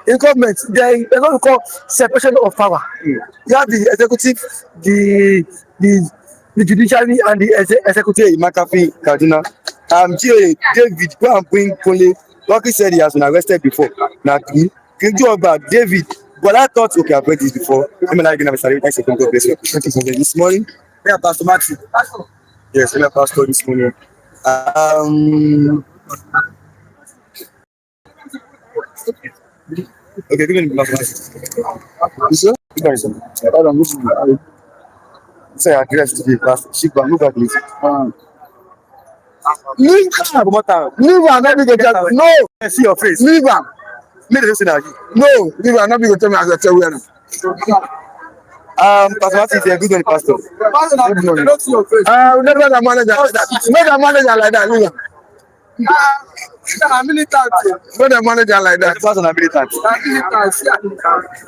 in government, they're going to call separation of power. You have the executive, the judiciary, and the executive. McAfee, Kaduna. David, go and bring Kole. Lucky said he has been arrested before. Now, King Joba, David. But I thought, okay, I've read this before. I'm not going to start. Thanks for coming. This morning, we have Pastor Matthew. Yes, we have Pastor this morning. Okay, give me the Pastor Matthew. You sure? You guys, I'm listening. Say address to the Pastor. Shikba, move back, please. Leave am. Leave am. Not be go tell. No. I see your face. Leave am. Make the person argue. No. Leave am. Not be go tell me as I tell you. Pastor Matthew is a good one, Pastor. Good morning. Never the manager like that. Not the manager like that. Leave am. Not the manager like that. Pastor na militant.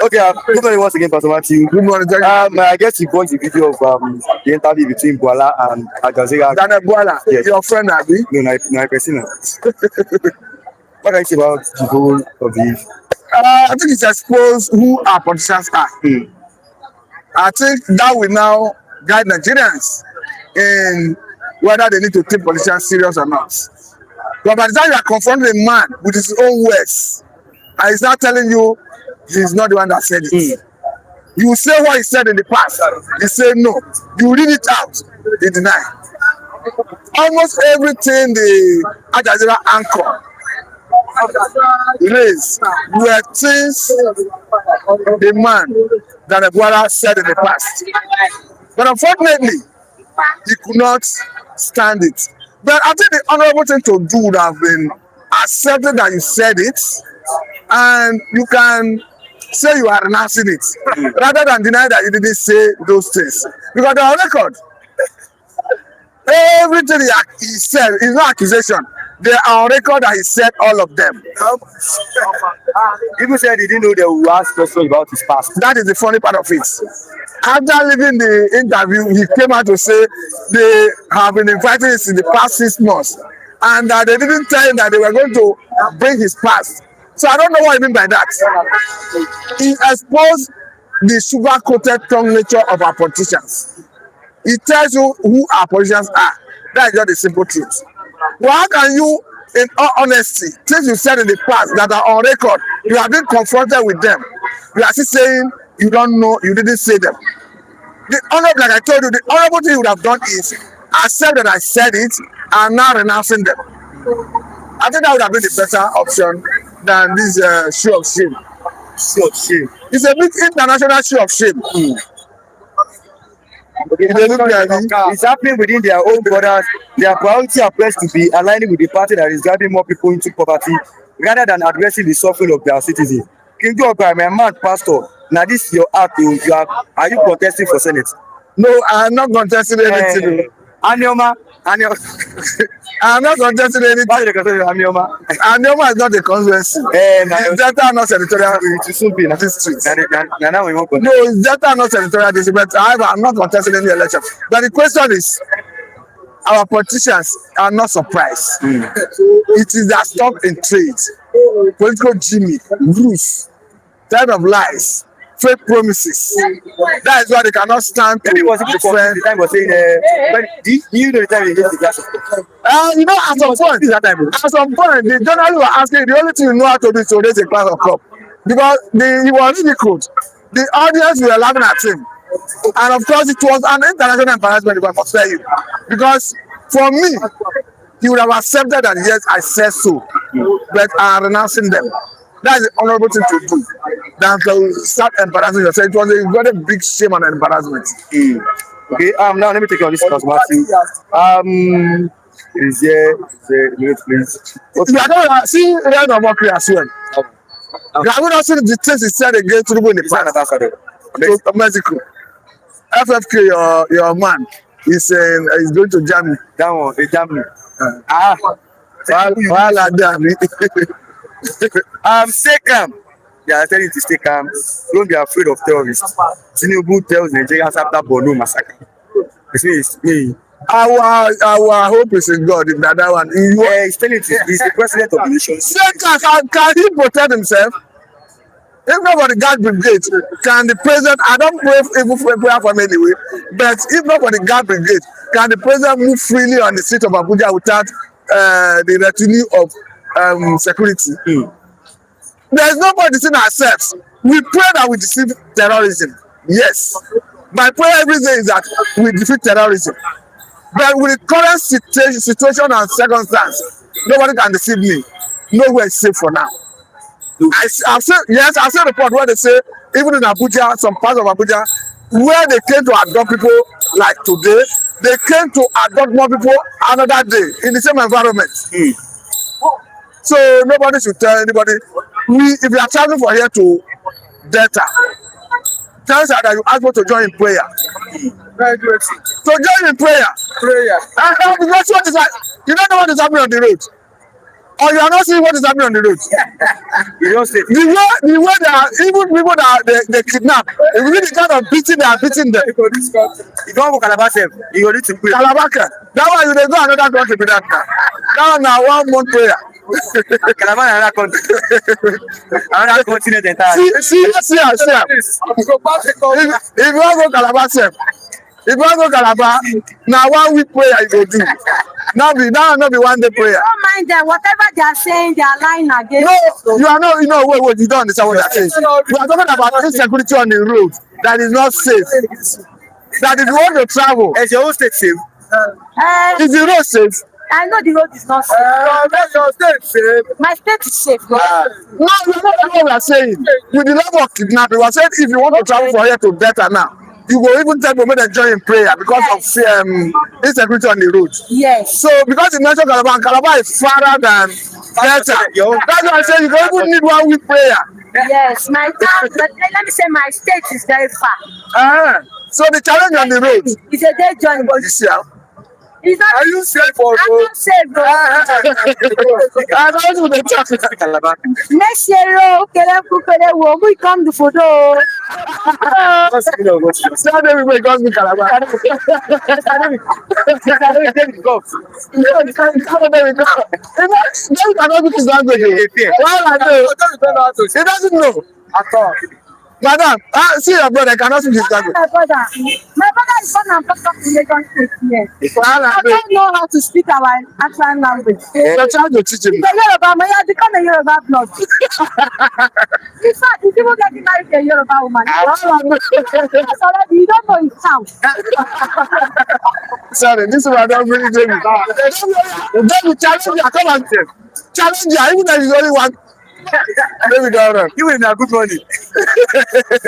Okay, good morning once again, Pastor Matthew. Good morning. I guess you watched the video of the interview between Bwala and Al-Jazeera. Bwala, yes. Your friend, Abi? No, my person. What can you say about the whole of this? I think it's exposed who our politicians are. I think that will now guide Nigerians in whether they need to take politicians serious or not. But by the time you are confronting a man with his own words, and he's not telling you he's not the one that said it. You say what he said in the past, he say no. You read it out, he deny. Almost everything the Al Jazeera anchor raised were things the man that the Bwala said in the past. But unfortunately, he could not stand it. But I think the honorable thing to do would have been accepting that you said it, and you can say you are renouncing it, rather than deny that you didn't say those things. Because they are on record. Everything he said is no accusation. They are on record that he said all of them. People said he didn't know they would ask questions about his past. That is the funny part of it. After leaving the interview, he came out to say they have been inviting him in the past 6 months, and that they didn't tell him that they were going to bring his past. So I don't know what I mean by that. He exposed the sugar-coated tongue nature of our politicians. He tells you who our politicians are. That is just the simple truth. Well, how can you, in all honesty, things you said in the past that are on record, you have been confronted with them, you are still saying you don't know, you didn't say them. The honorable, like I told you, the honorable thing you would have done is accept that I said it and now renouncing them. I think that would have been the better option than this show of shame. Show of shame. It's a big international show of shame. Okay, it's happening within their own borders. Their priority appears to be aligning with the party that is driving more people into poverty rather than addressing the suffering of their citizens. King Joba, my man, Pastor, now this is your act. Are you contesting for Senate? No, I'm not contesting anything. Anioma. I'm not contesting anything. Why you consider Anioma? Anioma is not a constituency. It's Delta not senatorial. It is soon be in this street. Now we won't go. No, it's Delta not senatorial district. But however, I'm not contesting any election. But the question is, our politicians are not surprised. It is their stock in trade, political gimmick, ruse, type of lies, fake promises. That is why they cannot stand to Maybe it was the time was saying, you know the time you get the gas. you know, at some point, the journalists were asking, the only thing you know how to do is to raise a class of cup. Because he was ridiculed. The audience were laughing at him. And of course, it was an international embarrassment, if I must tell you. Because for me, he would have accepted that, yes, I said so. But I'm renouncing them. That is the honorable thing to do. Than to start embarrassing yourself. It was a very big shame and embarrassment. Okay, now let me take you on this cause, Matthew. Is there, please. Okay. You are not seeing real no mockery as well. You have not seen the things he said against Tinubu in the past. To Mexico. FFK, your man, he's going to Germany. That one, Germany. Bwala Germany. Stay calm. They are telling you to stay calm. Don't be afraid of terrorists. Tinubu tells Nigerians after Borno massacre. It's me. Our hope is in God. If that one, he's telling you, he's the president of the nation. Can he protect himself? If not for the guard brigade, can the president? I don't pray even for prayer for me anyway. But if not for the guard brigade, can the president move freely on the street of Abuja without the retinue of security? There is nobody in ourselves. We pray that we defeat terrorism. Yes. My prayer every day is that we defeat terrorism. But with the current situation and circumstance, nobody can deceive me. Nowhere is safe for now. I've seen report where they say, even in Abuja, some parts of Abuja, where they came to adopt people like today, they came to adopt more people another day in the same environment. So nobody should tell anybody. If you are traveling from here to Delta, tell us that you ask me to join in prayer. To join in prayer. Because what is that? You don't know what is happening on the road. Or you are not seeing what is happening on the road. You don't say. The way they are, even people that they kidnap, if you the kind of beating they are beating them. You don't go Calabar, you need to pray. Calabar, that one you dey go another country with that now. That one na 1 month prayer. Calabar another country. Another continent entirely. See. If you wan go Calabar sef, if you wan go Calabar, na 1 week prayer you go do. Now not be 1 day prayer. Don't mind them. Whatever they are saying, they are lying against. No, you are not. Wait. You don't understand what they are saying. We are talking about insecurity on the road that is not safe. That if you want to travel, is your own state safe? Is the road safe? I know the road is not safe. Your state safe. My state is safe. No, you know what we are saying. With the level of kidnapping, we are saying if you want to travel from here to Delta now, you will even tell people to join in prayer because of insecurity on the road. Yes. So because you mentioned Calabar, and Calabar is farther than Delta. That's why I say you don't even need 1 week prayer. Yes, my town, but let me say my state is very far. So the challenge on the road. It's a day journey. You see how? It's not, are you safe for I'm not safe, bro. I don't know the traffic in Calabar. Next year, we come to photo. Saturday we go to Calabar. He doesn't know at all. Madam, see your brother cannot speak his language. My brother is born and brought up in Lagos State here. I don't know how to speak our actual language. You're trying to teach him. He's a Yoruba, but he has become a Yoruba blood. In fact, he's even getting married to a Yoruba woman. You don't know his sound. Sorry, this one I don't really do. Then we challenge you, come and challenge you, even though he's only one. Maybe don't you will have good money.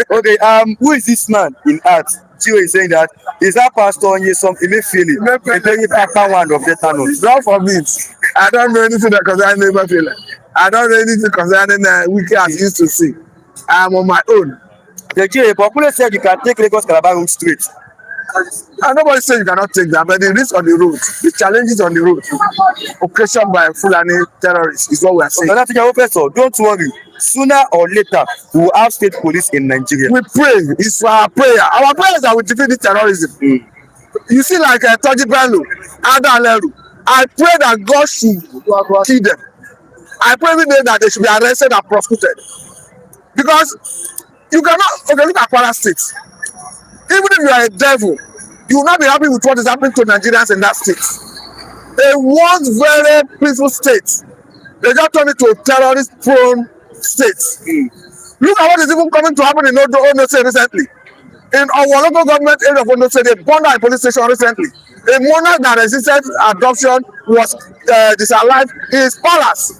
Okay, who is this man in art? Tio is saying that is that pastor on you something may feel it. Maybe Papa one of the tunnels. God forbid. I don't know anything that concerns neighbor feeling. I don't know anything concerning wiki as used to see. I'm on my own. The J. Popular said you can take Lagos Calabar route straight. And nobody say you cannot take that, but the risk on the road, the challenges on the road, occasioned by Fulani terrorists is what we are saying. Professor, don't worry. Sooner or later, we will have state police in Nigeria. We pray. It's for our prayer. Our prayers are we defeat this terrorism. You see, like Toji Bello, Ada Aleru, I pray that God should kill them. I pray every day that they should be arrested and prosecuted. Because you cannot, okay, look at Kwara State. Even if you are a devil, you will not be happy with what is happening to Nigerians in that state. A once very peaceful state, they just turned it to a terrorist-prone state. Look at what is even coming to happen in Ondo State recently. In our local government area of Ondo State, they burned down a police station recently. A monarch that resisted adoption was disallowed in his palace.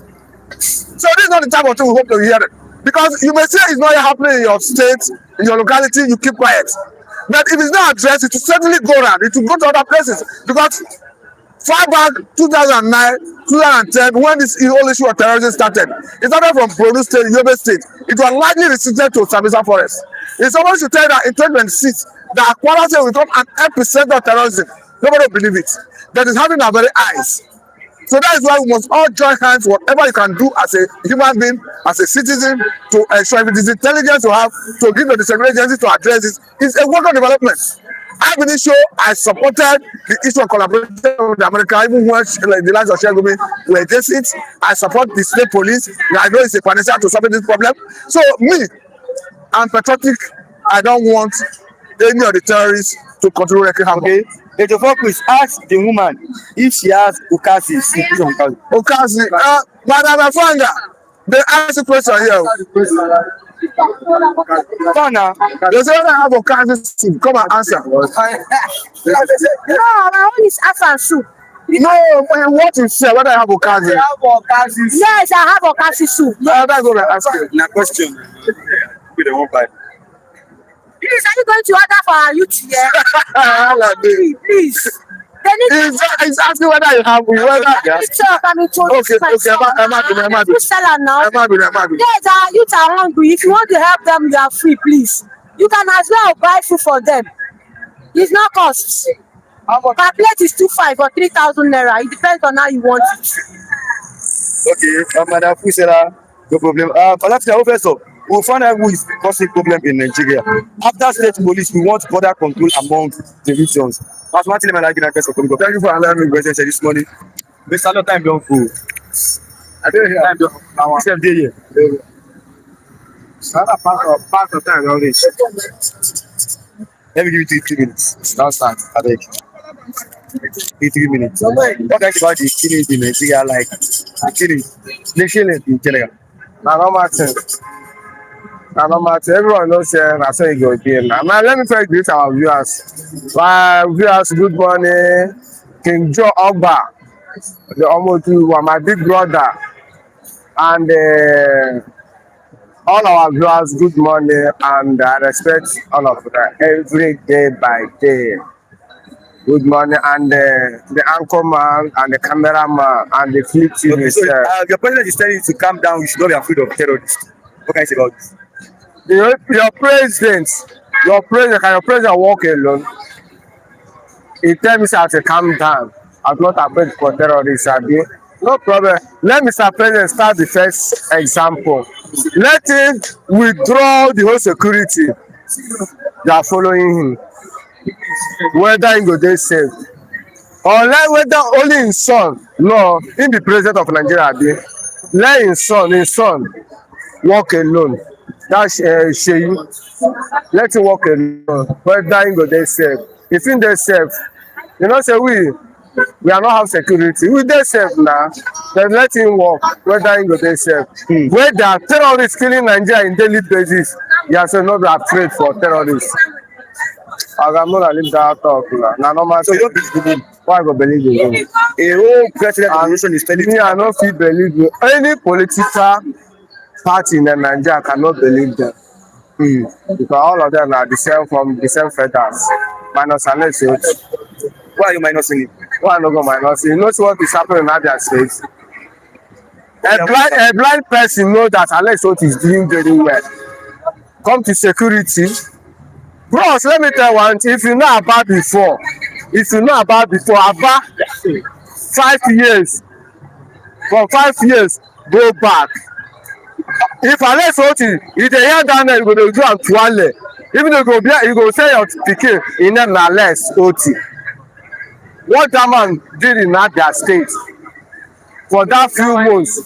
So this is not the type of thing we hope to hear. Because you may say it's not happening in your state, in your locality, you keep quiet. But if it's not addressed, it will certainly go around. It will go to other places. Because far back 2009, 2010, when this whole issue of terrorism started, it started from Borno State, Yobe State. It was largely restricted to Sambisa Forest. If someone should tell you that in 2026, that Kwara State will become an epicenter of terrorism, nobody will believe it. That is having our very eyes. So that is why we must all join hands, whatever you can do as a human being, as a citizen, to ensure if it is intelligence to have, to give the security agency to address this. It's a work of development. I've been sure I supported the issue of collaboration with America, even when like, the likes of Shegumi were against it. I support the state police. I know it's a panacea to solve this problem. So me, I'm patriotic. I don't want any of the terrorists to continue wreaking havoc. Okay. The focus ask the woman if she has Okazi. Okazi, Madam Afanga, they ask a question here. Fana, they say I have Okazi, come and answer. No, my own is Afan soup. No, what you say, whether I have Okazi? Yes, I have Okazi soup. That's what I ask you. Na question. With the one part. Please, are you going to order for our youth here? Please. They need He's asking whether you have whether talk. I mean, okay, you sell it now. Emma. Yes, our youth are hungry. If you want to help them, you are free, please. You can as well buy food for them. It's not cost. Per plate is 2,500 or 3,000 naira. It depends on how you want it. Okay, Madam Fusera, no problem. Perhaps Professor, we'll find out who is causing problem in Nigeria. After state police, we want border control among the regions. Thank you for allowing me presence this morning. Mr. No time don't go. I don't hear. Time don't go. Here. Pass the time already. Let me give you 3 minutes. Now start. I beg. 3 minutes. What about the killing in Nigeria, like the killing in general? Everyone knows that's how you go again. Now let me first greet our viewers. Good morning. King Joe Ogba, the Omotu, my big brother, and all our viewers, good morning, and I respect all of them every day by day. Good morning, and the anchor man, and the cameraman, and the flip team. Okay, so, your president is telling you to calm down. You should not be afraid of terrorists. What can you say about this? Your president walk alone. He tell me to calm down. I'm not afraid for terrorists. No problem. Let Mr. President start the first example. Let him withdraw the whole security that are following him. Whether he go dey safe or whether only his son, no, him be president of Nigeria. Let his son walk alone. That's Sheyi. Let him walk alone. Whether he go dey safe. If he dey safe, you know, say we are not have security. We dey safe now. Then let him walk. Whether he go dey safe. Where there are terrorists killing Nigeria in daily basis, you are not be afraid for terrorists. I'm not leave that talk. Now, normal. So you don't believe him? Why I go believe you? A whole president of the nation is telling me I don't feel believe you. Any political party in Nigeria cannot believe them. Because all of them are the same from the same feathers. Minus unless you. Why are you minusing it? Why not go minus? You know what is happening in Abia State? A blind person knows that Alex Otti is doing very well. Come to security, Bros, let me tell you one thing. If you know about before, about 5 years, for 5 years, go back. If Alex Oti, if they hear down there, you go to do am tuale. Even though you go say your pikin in name na Alex Oti. What that man did in Abia State for that few months,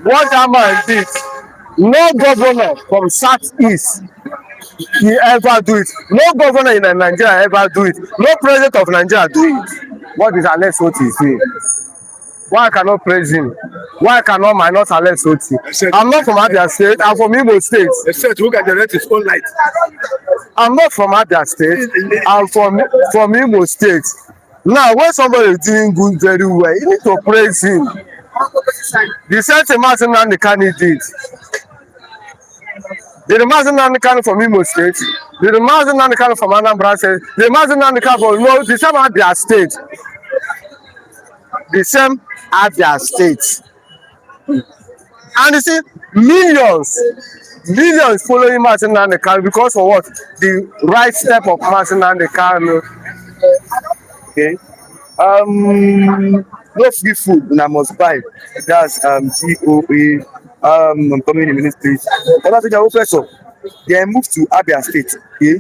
what that man did, no governor from Southeast he ever do it. No governor in Nigeria ever do it. No president of Nigeria do it. What is Alex Oti saying? Why I cannot praise him? Why I cannot minus Alex Oti? I'm not from Abia State. I'm from Imo State. They said who can generate his own light. I'm not from Abia State. I'm from Imo State. Now, when somebody is doing good very well, you need to praise him. The same thing Martin Nandekani did. Did the Martin Nandekani from Imo State? Did the Martin Nandekani from Anambra State? Did the Martin Nandekani from the same Abia State? The same Abia State. And you see, millions following Martin Nandekani because of what? The right step of Martin Nandekani. Okay. No free food una must buy. That's GOA community ministries. Obasanjo professor, they moved to Abia State. Okay.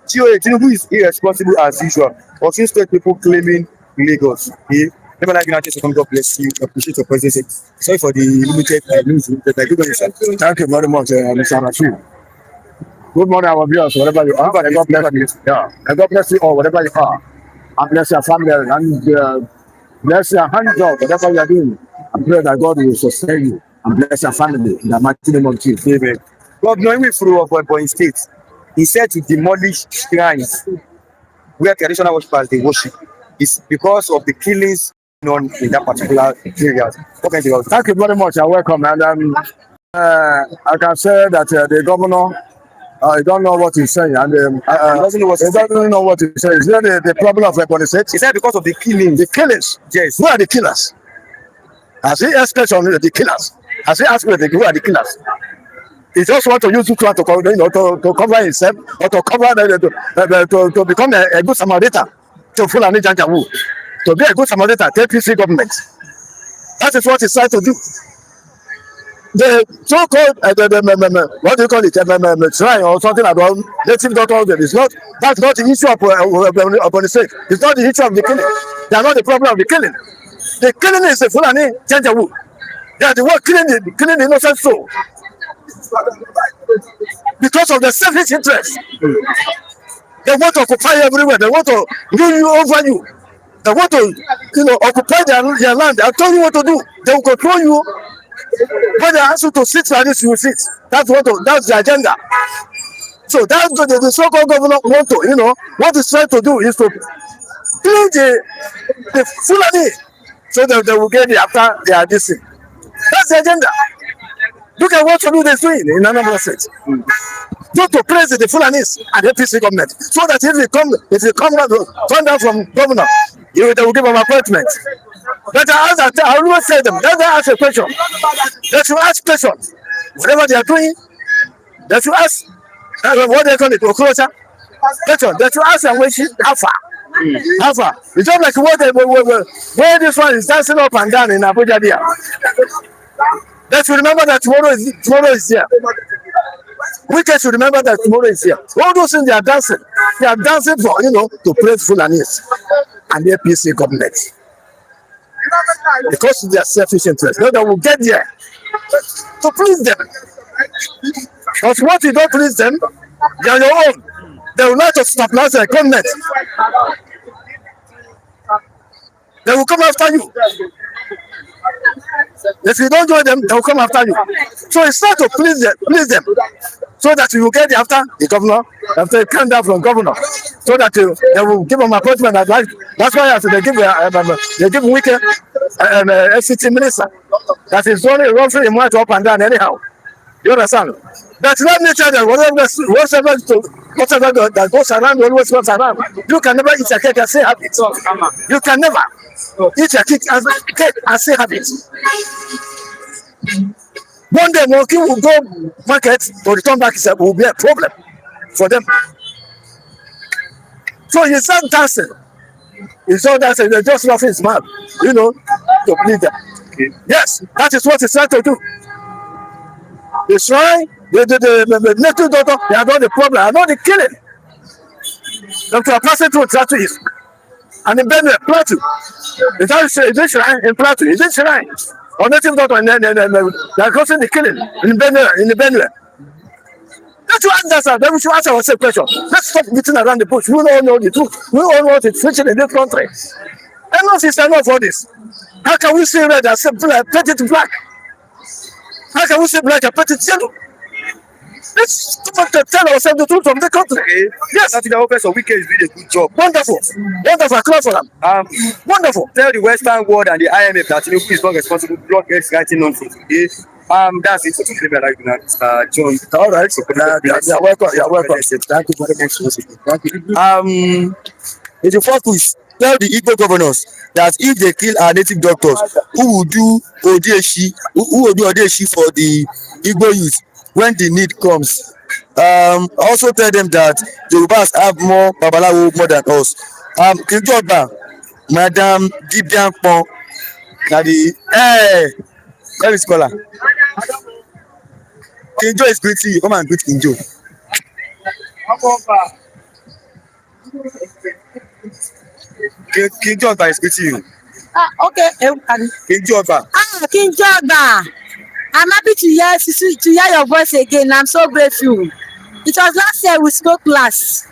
GOA Tinubu is irresponsible as usual. Osun State people claiming Lagos. Okay. Never like United States. God bless you. Appreciate your presence. Sorry for the limited news. Thank you very much, Mr. Rashid. Good morning, our viewers, whatever you are. God bless you. Yeah. And God bless you all, whatever you are. And bless your family and bless your hand job, whatever you are doing. I pray that God will sustain you and bless your family in the mighty name of Jesus. Amen. God, knowing me through of Ebonyi State, he said to demolish shrines where traditional worshippers they worship. It's because of the killings on in that particular area. Okay, thank you very much. You're welcome. And I can say that the governor. I don't know what he's saying, and he doesn't know what he's saying. Is that the problem of Ebonyi State? He said because of the killings. The killings? Yes. Who are the killers? Has he asked on the killers? Has he asked who are the killers? He just want to use it to cover himself or to cover to become a good Samaritan to Fulani Janjawu. To be a good Samaritan, to APC government. That is what he's trying to do. The so-called what do you call it? Shrine or something about native doctor. It's not. That's not the issue of the state. It's not the issue of the killing. They are not the problem of the killing. The killing is the Fulani Janjawu. They are the one killing the innocent soul because of the selfish interest. They want to occupy everywhere. They want to rule you over you. They want to, occupy their land. They tell you what to do. They will control you. When they ask you to sit like this, you will sit. That's the agenda. So that's the so-called governor want to, what he's trying to do is to clean the Fulani so that they will get it after they are this thing. That's the agenda. Look at what Tinubu is doing in Anambra State. Just to praise the Fulanis and the APC government, so that if they come down from governor, they will give them appointment. But I always say them. Let them ask a question. They should ask questions. Whatever they are doing, they should ask what they call it, closer. Question. They should ask how far. How far? It's just like where this one is dancing up and down in Abuja there. They should remember that tomorrow is here. We should remember that tomorrow is here. All those things they are dancing for, to praise Fulanis and the APC government. Because of their selfish interest. They will get there to please them. Because once you don't please them, they are your own. They will not just stabilize their government. They will come after you. If you don't join them, they will come after you. So it's not to please them. So that you will get after the governor, after you come down from governor, so that they will give them appointment. That's why they give Wike an FCT minister that is only roughly a month up and down anyhow. You understand? That's not nature that whatever that goes around always goes around. You can never eat a cake and say have it. You can never eat a cake and say have it. One day monkey will go market to return back, will be a problem for them. So he's not dancing. He's not dancing. They're just laughing his mouth, to believe that. Okay. Yes, that is what he's trying to do. The shrine, the native doctor, they are not the problem, they are not the killing. Dr. Passing through Plateau East. And in Benue, Plateau. Is this shrine in Plateau? Is this shrine? Or native doctor, and then they are causing the killing in Benue. Let's ask us. Then we should ask ourselves question. Let's stop beating around the bush. We all know the truth. We all know the future in this country. Enough is enough for this. How can we say red and say black, paint it black? How can we say black and paint it yellow? Let's tell ourselves the truth from the country. Okay. Yes. I think the office of Wike is doing a good job. Wonderful. Wonderful. Clap for them. Wonderful. Tell the Western world and the IMF that Tinubu is not responsible for blood writing nonsense. Okay. That's it for today. Like Mr. John. All right. You're welcome. You're welcome. Thank you very much. Thank you. It's the first quiz. Tell the Igbo governors that if they kill our native doctors, who will do Odeshi for the Igbo youth when the need comes. Also tell them that the Yorubas have more Babalawo more than us. Kinjoba, Madam Gideon Pon, let me call her. Kinjo is greeting you. Come and greet Kinjo. Kinjoba is greeting you. Okay. Kinjoba. Kinjoba. I'm happy to hear your voice again. I'm so grateful. It was last year we spoke last.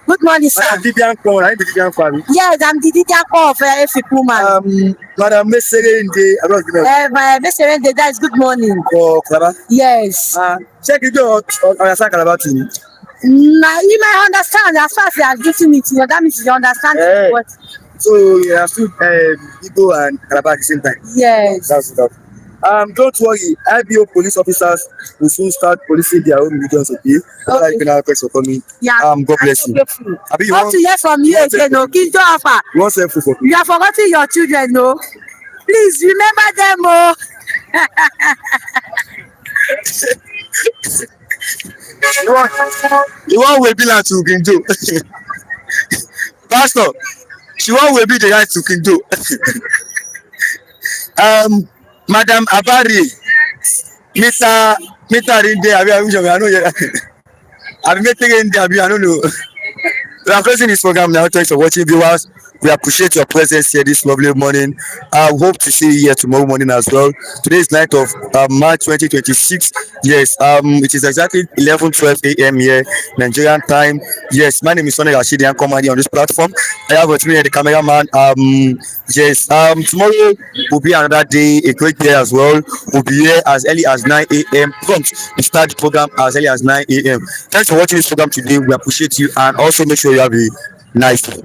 Good morning, sir. Madam Gideon Pon, are you Gideon Pon? Yes, I'm the Gideon Pon of Efikuma. Madam Meserende, I don't know. Meserende, that is good morning. For Calabar? Yes. Check it out on your side, Calabar team. Now, you might understand as far as they are getting it, that means you understand what. So you have to Igbo and Calabar at the same time. Yes. That's that. Don't worry, IBO police officers will soon start policing their own regions, okay? Okay. You can have for coming. Yeah. God bless you. Hope to hear from you again, no? Kinjo Alpha. You want to for me? You have forgotten your children, no? Please remember them, oh. You want we be like to Kinjo. Pastor, she want we be the right to Kinjo. Madam Abari, Mr. Rinde, I know you. I'm meeting in there, I don't know. We are closing this program now. Thanks for watching, viewers. We appreciate your presence here this lovely morning. I hope to see you here tomorrow morning as well. Today is night of March 2026. Yes, it is exactly 11:12 a.m. here, Nigerian time. Yes, my name is Sonny Rashid. I'm coming on this platform. I have with me here the cameraman. Yes, tomorrow will be another day, a great day as well. We'll be here as early as 9 a.m. prompt to start the program as early as 9 a.m. Thanks for watching this program today. We appreciate you, and also make sure you have a nice day.